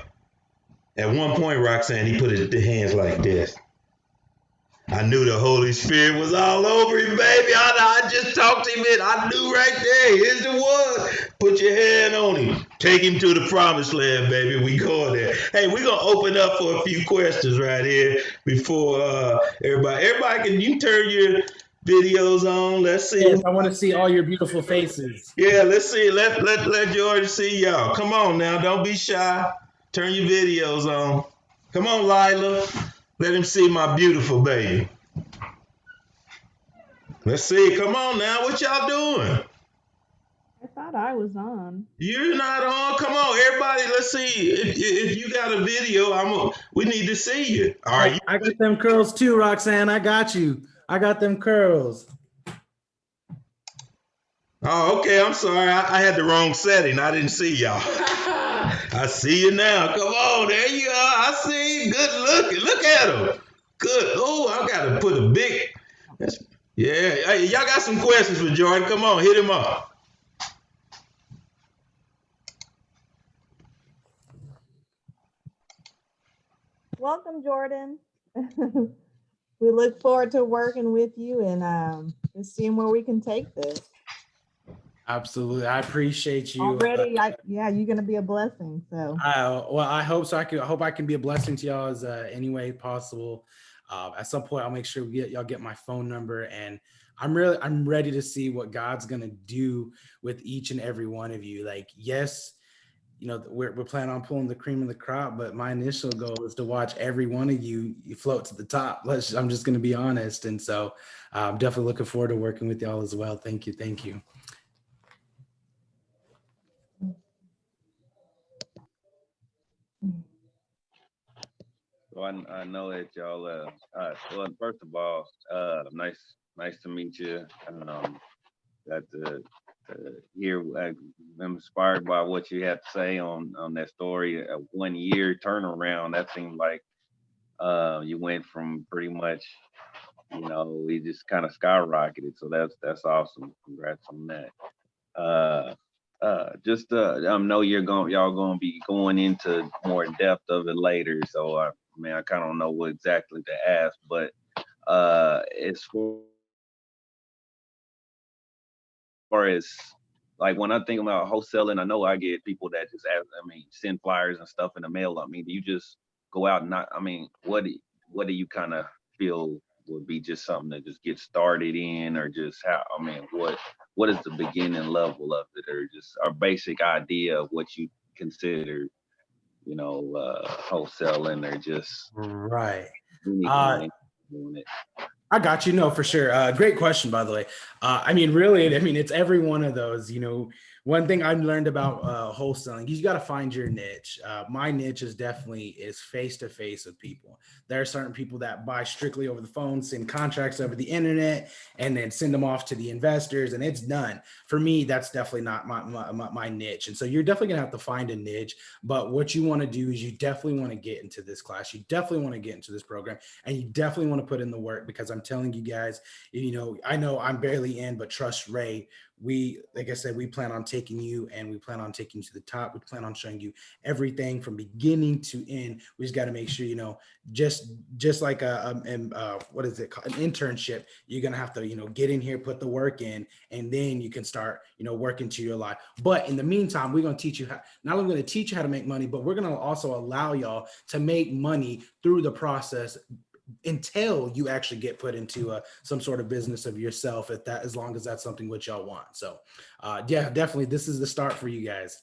Roxanne, he put his hands like this. I knew the Holy Spirit was all over him, baby. I just talked him in. I knew right there. Here's the one. Put your hand on him. Take him to the promised land, baby. We going there. Hey, we're going to open up for a few questions right here before everybody. You can turn your videos on. Let's see. Yes, I want to see all your beautiful faces. Yeah, let's see. Let George see y'all. Come on now. Don't be shy. Turn your videos on. Come on, Lila. Let him see my beautiful baby. Let's see. Come on now. What y'all doing? I thought I was on. You're not on. Come on, everybody. Let's see. If you got a video, we need to see you. All right. I got them curls too, Roxanne. I got you. I got them curls. Oh, okay. I'm sorry. I had the wrong setting. I didn't see y'all. I see you now. Come on. There you are. I see you. Good looking. Look at him. Good. Oh, I got to put a big. Yeah. Hey, y'all got some questions for Jordan. Come on. Hit him up. Welcome, Jordan. We look forward to working with you and just seeing where we can take this. Absolutely. I appreciate you. Already, you're going to be a blessing. So, well, I hope so. I hope I can be a blessing to y'all as any way possible. At some point, I'll make sure y'all get my phone number, and I'm ready to see what God's going to do with each and every one of you. Like, yes, we're planning on pulling the cream of the crop, but my initial goal is to watch every one of you float to the top. I'm just going to be honest. And so I'm definitely looking forward to working with y'all as well. Thank you. Thank you. So I know that y'all. Well, first of all, nice to meet you. Got to hear. I'm inspired by what you had to say on that story. A 1 year turnaround. That seemed like you went from pretty much, we just kind of skyrocketed. So that's awesome. Congrats on that. Just I know y'all gonna be going into more depth of it later. So I kind of don't know what exactly to ask, but as far as like when I think about wholesaling, I know I get people that just ask, send flyers and stuff in the mail. Do you just go out and what do you kind of feel would be just something to just get started in, or just how, what is the beginning level of it, or just our basic idea of what you consider, wholesaling, or just Right. anything doing it? I got you. No, for sure. Great question, by the way. It's every one of those. One thing I've learned about wholesaling, you got to find your niche. My niche is face to face with people. There are certain people that buy strictly over the phone, send contracts over the internet, and then send them off to the investors, and it's done. For me, that's definitely not my niche. And so you're definitely gonna have to find a niche. But what you want to do is you definitely want to get into this class. You definitely want to get into this program, and you definitely want to put in the work, because I'm telling you guys, I know I'm barely in, but trust Ray. Like I said, we plan on taking you, and we plan on taking you to the top. We plan on showing you everything from beginning to end. We just got to make sure, just like what is it called? An internship. You're going to have to, get in here, put the work in, and then you can start, working to your life. But in the meantime, we're going to teach you not only going to teach you how to make money, but we're going to also allow y'all to make money through the process until you actually get put into some sort of business of yourself, as long as that's something which y'all want. So yeah, definitely this is the start for you guys.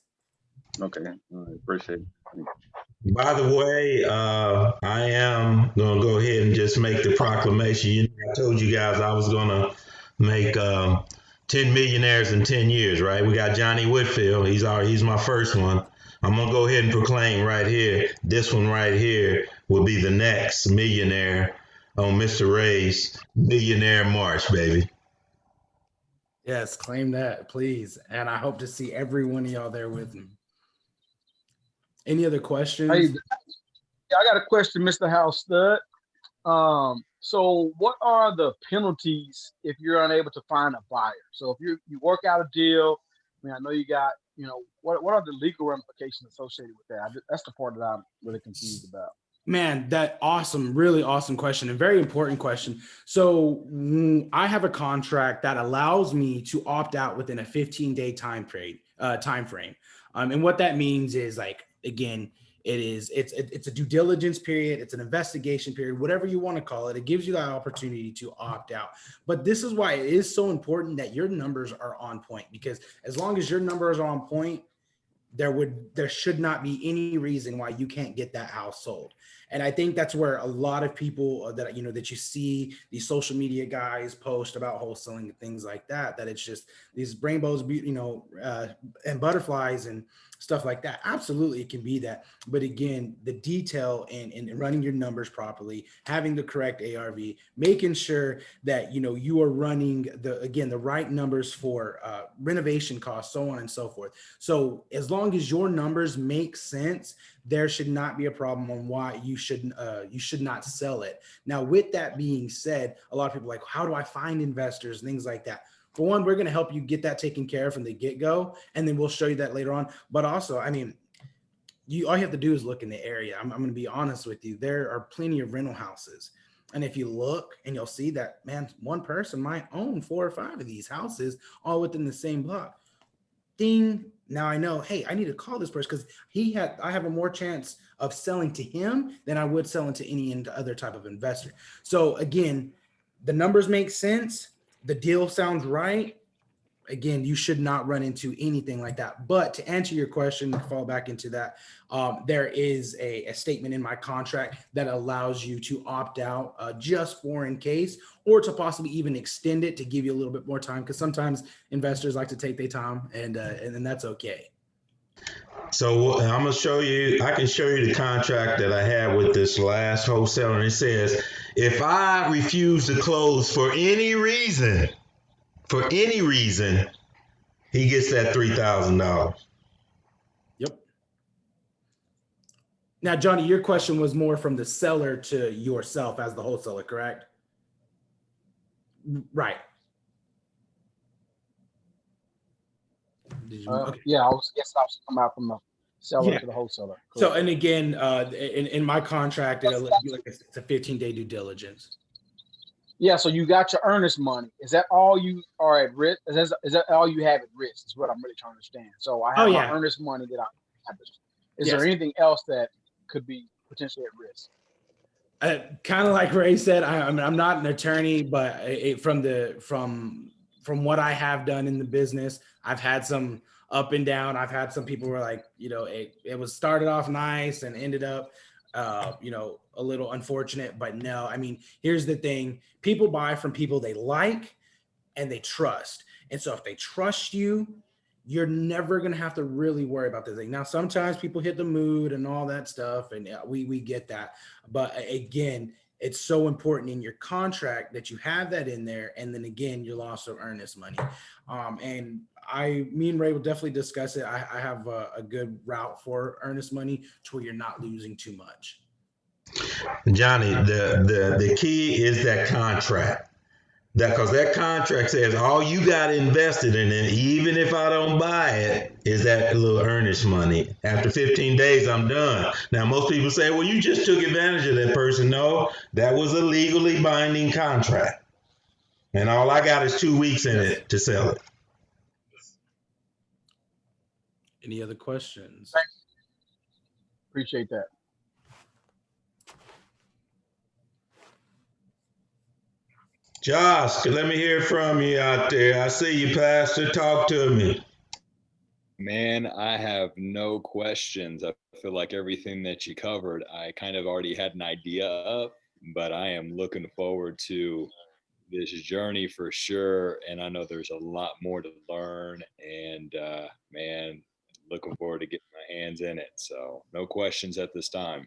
Okay, all right, appreciate it. By the way, I am going to go ahead and just make the proclamation. I told you guys I was going to make 10 millionaires in 10 years, right? We got Johnny Whitfield. He's my first one. I'm going to go ahead and proclaim right here. This one right here will be the next millionaire on Mr. Ray's Millionaire March, baby. Yes, claim that, please. And I hope to see every one of y'all there with me. Any other questions? Hey, I got a question, Mr. House Stud. So what are the penalties if you're unable to find a buyer? So if you work out a deal, I know you got, what are the legal ramifications associated with that? That's the part that I'm really confused about. Man, really awesome question, and very important question. So I have a contract that allows me to opt out within a 15-day time frame. And what that means is, like, again, it's a due diligence period, it's an investigation period, whatever you want to call it. It gives you that opportunity to opt out. But this is why it is so important that your numbers are on point, because as long as your numbers are on point, there should not be any reason why you can't get that house sold. And I think that's where a lot of people that you see these social media guys post about wholesaling and things like that it's just these rainbows, and butterflies and stuff like that. Absolutely, it can be that. But again, the detail in running your numbers properly, having the correct ARV, making sure that you are running the right numbers for renovation costs, so on and so forth. So as long as your numbers make sense, there should not be a problem on why you should not sell it. Now, with that being said, a lot of people are like, how do I find investors, things like that? For one, we're going to help you get that taken care of from the get-go, and then we'll show you that later on. But also, all you have to do is look in the area. I'm going to be honest with you. There are plenty of rental houses. And if you look, and you'll see that, man, one person might own 4 or 5 of these houses all within the same block. Ding. Now I know, hey, I need to call this person because I have a more chance of selling to him than I would selling to any other type of investor. So again, the numbers make sense. The deal sounds right. again, you should not run into anything like that. But to answer your question, to fall back into that, there is a statement in my contract that allows you to opt out just for in case, or to possibly even extend it to give you a little bit more time, because sometimes investors like to take their time, and then that's okay. So I'm gonna show you. I can show you the contract that I had with this last wholesaler, and it says if I refuse to close for any reason, he gets that $3,000. Yep. Now, Johnny, your question was more from the seller to yourself as the wholesaler, correct? Right. Did you? Okay. Yeah, I was come out from the seller Yeah. to the wholesaler. So, and again, in my contract, it's a 15-day due diligence. Yeah, so you got your earnest money. Is that all you are at risk? Is that all you have at risk? Is what I'm really trying to understand. So I have my earnest money that I have. Is there anything else that could be potentially at risk? Kind of like Ray said, I'm not an attorney, but from what I have done in the business, I've had some up and down. I've had some people who were like, it was started off nice and ended up, a little unfortunate. But no, I mean, here's the thing: people buy from people they like and they trust. And so if they trust you, you're never going to have to really worry about this thing. Now, sometimes people hit the mood and all that stuff, and we get that. But again, it's so important in your contract that you have that in there. And then again, your loss of earnest money. And me and Ray will definitely discuss it. I have a good route for earnest money to where you're not losing too much. Johnny, the key is that contract. Because that contract says all you got invested in it, even if I don't buy it, is that little earnest money. After 15 days, I'm done. Now, most people say, well, you just took advantage of that person. No, that was a legally binding contract. And all I got is 2 weeks in it to sell it. Any other questions? Appreciate that. Josh, let me hear from you out there. I see you, Pastor. Talk to me. Man, I have no questions. I feel like everything that you covered, I kind of already had an idea of, but I am looking forward to this journey for sure. And I know there's a lot more to learn. And man, looking forward to getting my hands in it. So no questions at this time.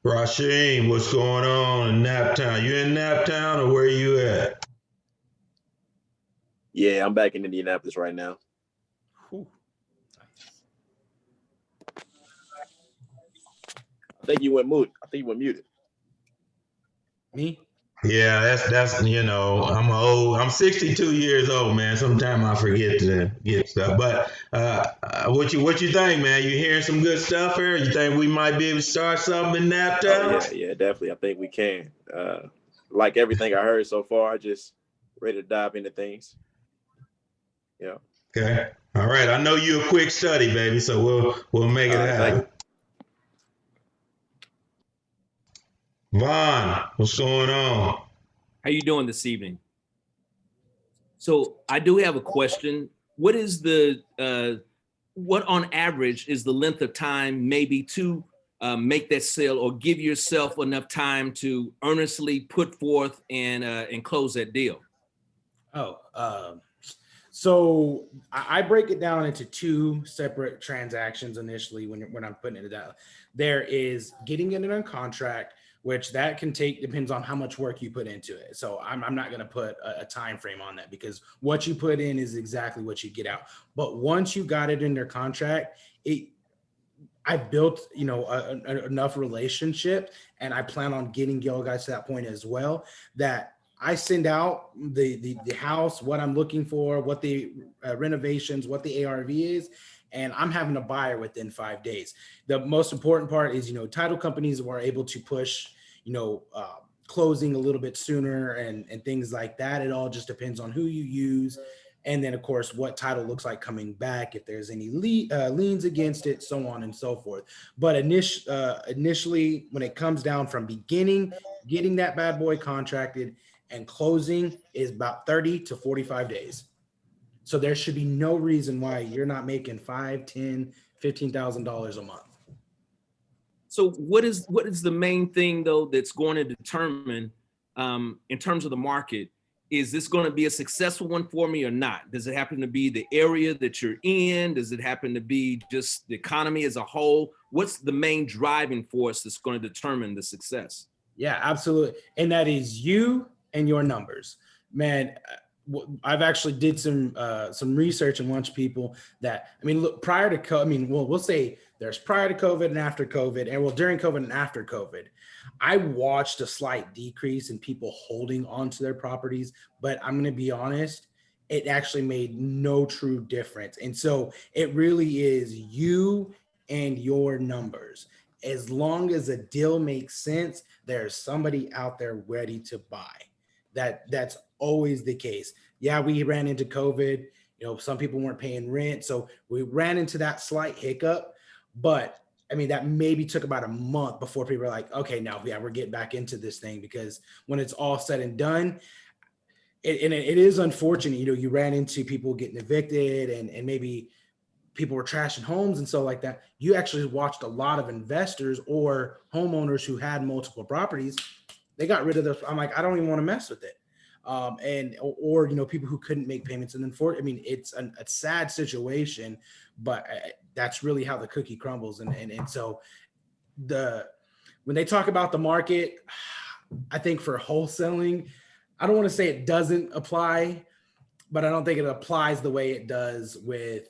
Rasheen, what's going on in Naptown? You in Naptown or where you at? Yeah, I'm back in Indianapolis right now. Whew. I think you went muted. Me? Yeah, that's I'm 62 years old, man. Sometimes I forget to get stuff. But what you think, man? You hearing some good stuff here? You think we might be able to start something in Naptown? Oh, yeah, definitely. I think we can. Like everything I heard so far, I just ready to dive into things. Yeah. Okay. All right. I know you're a quick study, baby, so we'll make it happen. Vaughn, what's going on? How you doing this evening? So I do have a question. What is what on average is the length of time maybe to make that sale or give yourself enough time to earnestly put forth and close that deal? So I break it down into two separate transactions initially when I'm putting it down. There is getting it in a contract, which that can take, depends on how much work you put into it. So I'm not going to put a time frame on that, because what you put in is exactly what you get out. But once you got it in their contract, I built, enough relationship, and I plan on getting y'all guys to that point as well, that I send out the house, what I'm looking for, what the renovations, what the ARV is, and I'm having a buyer within 5 days. The most important part is, title companies were able to push, closing a little bit sooner and things like that. It all just depends on who you use. And then, of course, what title looks like coming back, if there's any liens against it, so on and so forth. But initially, when it comes down from beginning, getting that bad boy contracted and closing is about 30 to 45 days. So there should be no reason why you're not making $5, $10, $15,000 a month. So what is the main thing though that's going to determine in terms of the market? Is this going to be a successful one for me or not? Does it happen to be the area that you're in? Does it happen to be just the economy as a whole? What's the main driving force that's going to determine the success? Yeah, absolutely. And that is you and your numbers. Man, I've actually did some research and watched people that, I mean, look, prior to COVID, I mean, we'll say there's prior to COVID and after COVID, and well, during COVID and after COVID, I watched a slight decrease in people holding onto their properties, but I'm going to be honest, it actually made no true difference. And so it really is you and your numbers. As long as a deal makes sense, there's somebody out there ready to buy. That's always the case. Yeah, we ran into COVID. You know, some people weren't paying rent, so we ran into that slight hiccup. But I mean, that maybe took about a month before people were like, okay, now, yeah, we're getting back into this thing, because when it's all said and done, it is unfortunate. You know, you ran into people getting evicted and maybe people were trashing homes and so like that. You actually watched a lot of investors or homeowners who had multiple properties. They got rid of those. I'm like, I don't even want to mess with it. Or you know, people who couldn't make payments. And then I mean, it's a sad situation, but that's really how the cookie crumbles. And so when they talk about the market, I think for wholesaling, I don't want to say it doesn't apply, but I don't think it applies the way it does with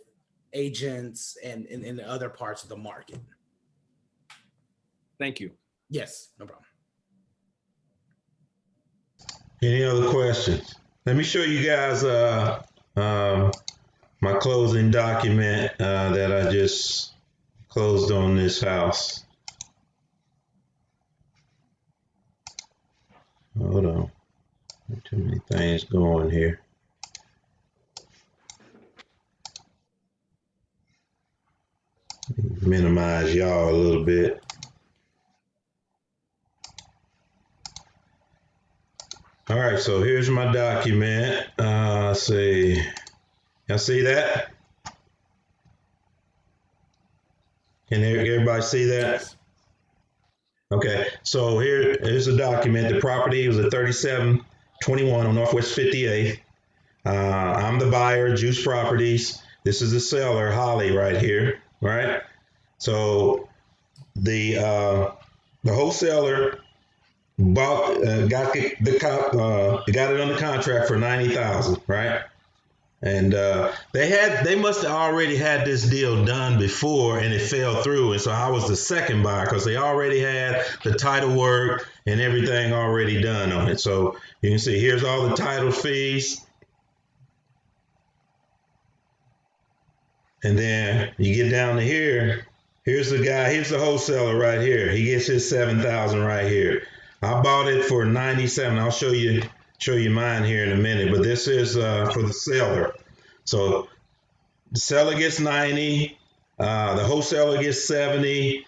agents and in other parts of the market. Thank you. Yes, no problem. Any other questions? Let me show you guys my closing document that I just closed on this house. Hold on. Too many things going here. Minimize y'all a little bit. All right, so here's my document. Let's see. Y'all see that? Can everybody see that? Yes. Okay, so here's the document. The property was at 3721 on Northwest 58th. I'm the buyer, Juice Properties. This is the seller, Holly, right here, right? So the wholesaler got it under contract for $90,000, right? And they must have already had this deal done before, and it fell through. And so I was the second buyer because they already had the title work and everything already done on it. So you can see here's all the title fees. And then you get down to here. Here's the guy. Here's the wholesaler right here. He gets his $7,000 right here. I bought it for $97,000. I'll show you mine here in a minute. But this is for the seller. So the seller gets 90. The wholesaler gets 70.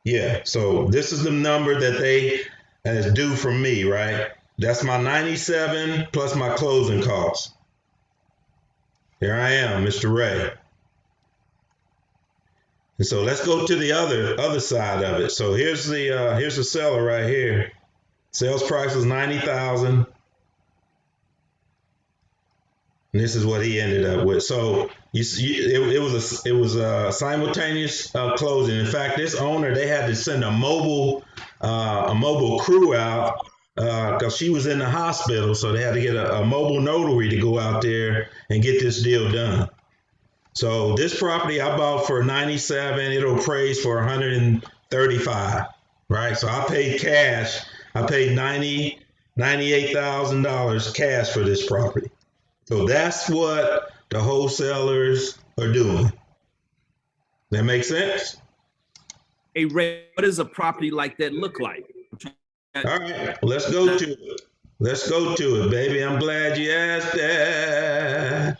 Yeah. So this is the number that they is due from me, right? That's my 97 plus my closing costs. Here I am, Mr. Ray. And so let's go to the other side of it. So here's the seller right here. Sales price was $90,000. And this is what he ended up with. So it was a simultaneous closing. In fact, this owner, they had to send a mobile crew out because she was in the hospital. So they had to get a mobile notary to go out there and get this deal done. So this property I bought for $97,000. It'll appraise for $135,000, right? So I paid cash. I paid $98,000 cash for this property. So that's what the wholesalers are doing. That makes sense? Hey, Ray, what does a property like that look like? All right, let's go to it. Let's go to it, baby. I'm glad you asked that.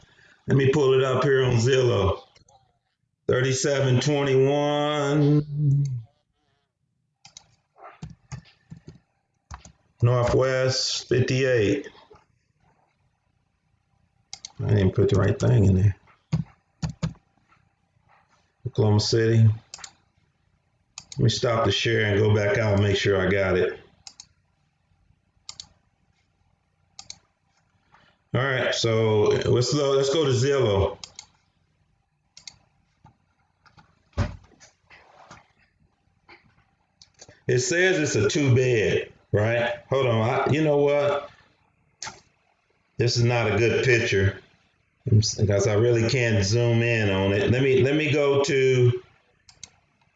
Let me pull it up here on Zillow. 3721. Northwest 58. I didn't put the right thing in there. Oklahoma City. Let me stop the share and go back out and make sure I got it. All right, so let's go to Zillow. It says it's a 2-bed, right? Hold on, you know what? This is not a good picture because I really can't zoom in on it. Let me go to.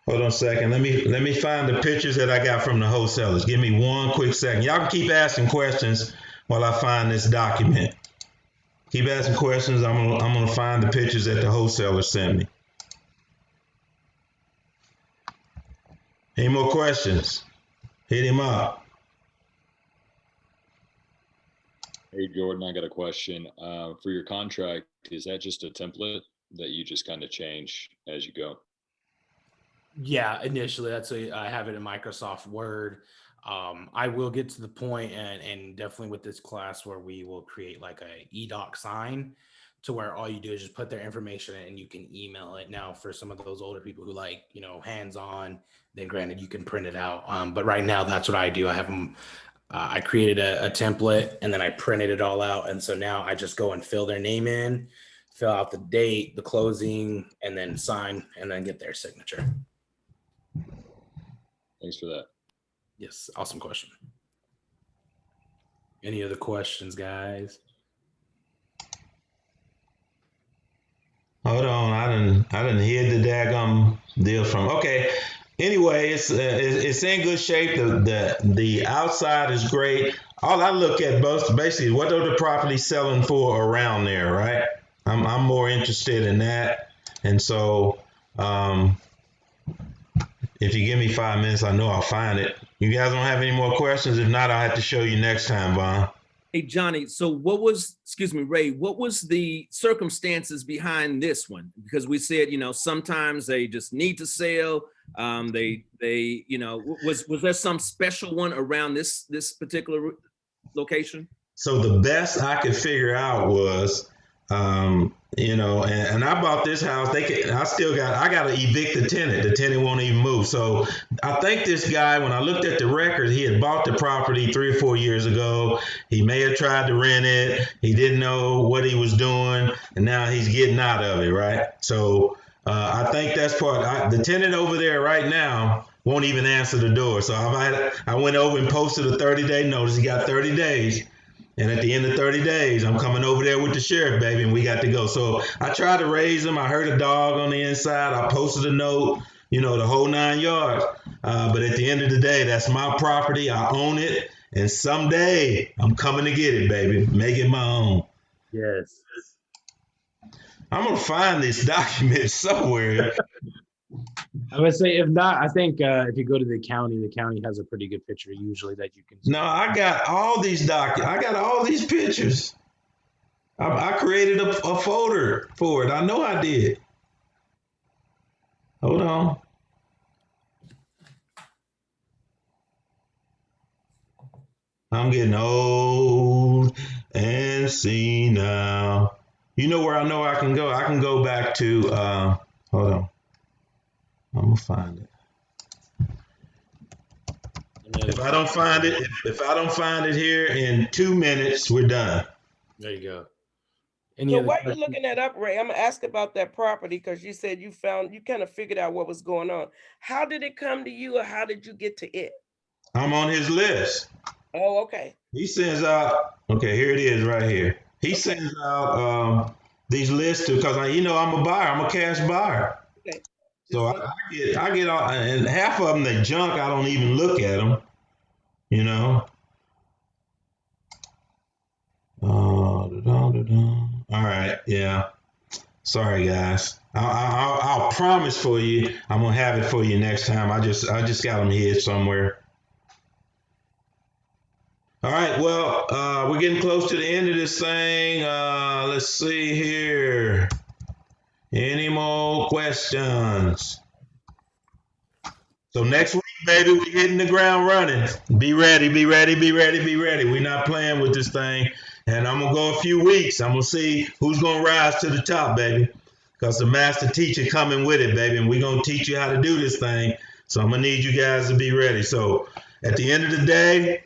Hold on a second. Let me find the pictures that I got from the wholesalers. Give me one quick second. Y'all can keep asking questions while I find this document. Keep asking questions. I'm gonna find the pictures that the wholesaler sent me. Any more questions? Hit him up. Hey, Jordan, I got a question. For your contract, is that just a template that you just kind of change as you go? Yeah, initially I have it in Microsoft Word. I will get to the point and definitely with this class where we will create like a eDoc sign to where all you do is just put their information in and you can email it. Now, for some of those older people who like, hands-on, then granted you can print it out. But right now that's what I do. I have them. I created a template and then I printed it all out. And so now I just go and fill their name in, fill out the date, the closing, and then sign and then get their signature. Thanks for that. Yes, awesome question. Any other questions, guys? Hold on, I didn't hear the daggum deal from. Okay. Anyway, it's in good shape. The outside is great. All I look at basically what are the properties selling for around there, right? I'm more interested in that. And so if you give me 5 minutes, I know I'll find it. You guys don't have any more questions? If not, I'll have to show you next time, Vaughn. Hey, Johnny, so Ray, what was the circumstances behind this one? Because we said, sometimes they just need to sell. Was there some special one around this particular location? So the best I could figure out was, and I bought this house. I got to evict the tenant. The tenant won't even move. So I think this guy, when I looked at the record, he had bought the property 3 or 4 years ago. He may have tried to rent it. He didn't know what he was doing, and now he's getting out of it, right? So I think that's part. The tenant over there right now won't even answer the door. So I went over and posted a 30-day notice. He got 30 days. And at the end of 30 days, I'm coming over there with the sheriff, baby, and we got to go. So I tried to raise him. I heard a dog on the inside. I posted a note, the whole 9 yards. But at the end of the day, that's my property. I own it. And someday I'm coming to get it, baby. Make it my own. Yes. I'm going to find this document somewhere. I would say if not, I think if you go to the county has a pretty good picture usually that you can see. No, I got all these documents. I got all these pictures. I created a folder for it. I know I did. Hold on. I'm getting old and senile. You know where I know I can go? I can go back to, hold on. I'm going to find it. If I don't find it here in 2 minutes, we're done. There you go. So while you're looking that up, Ray, I'm gonna ask about that property because you said you kind of figured out what was going on. How did it come to you, or how did you get to it? I'm on his list. Oh, okay. He sends out, okay, here it is right here. He sends out these lists because I'm a buyer. I'm a cash buyer. Okay. So I get all, and half of them they junk. I don't even look at them. All right, yeah. Sorry, guys. I'll promise for you. I'm gonna have it for you next time. I just got them here somewhere. All right. Well, we're getting close to the end of this thing. Let's see here. Any more questions? So next week baby. We hitting the ground running. Be ready, be ready, be ready, be ready. We're not playing with this thing. And I'm gonna go a few weeks. I'm gonna see who's gonna rise to the top, baby. Because the master teacher coming with it, baby. And we're gonna teach you how to do this thing. So I'm gonna need you guys to be ready. So at the end of the day,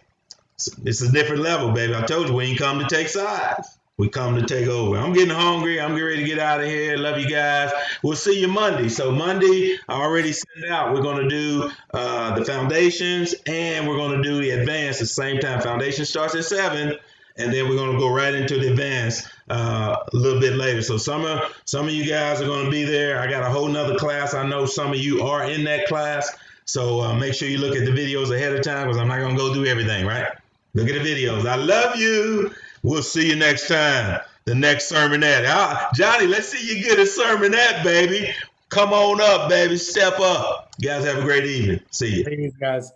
it's a different level, baby. I told you we ain't come to take sides. We come to take over. I'm getting hungry. I'm getting ready to get out of here. Love you guys. We'll see you Monday. So Monday, I already sent out. We're going to do the foundations and we're going to do the advanced at the same time. Foundation starts at 7, and then we're going to go right into the advanced a little bit later. So some of you guys are going to be there. I got a whole nother class. I know some of you are in that class. So make sure you look at the videos ahead of time because I'm not going to go through everything, right? Look at the videos. I love you. We'll see you next time. The next sermonette. Johnny, let's see you get a sermonette, baby. Come on up, baby. Step up. You guys have a great evening. See you. Ladies, guys.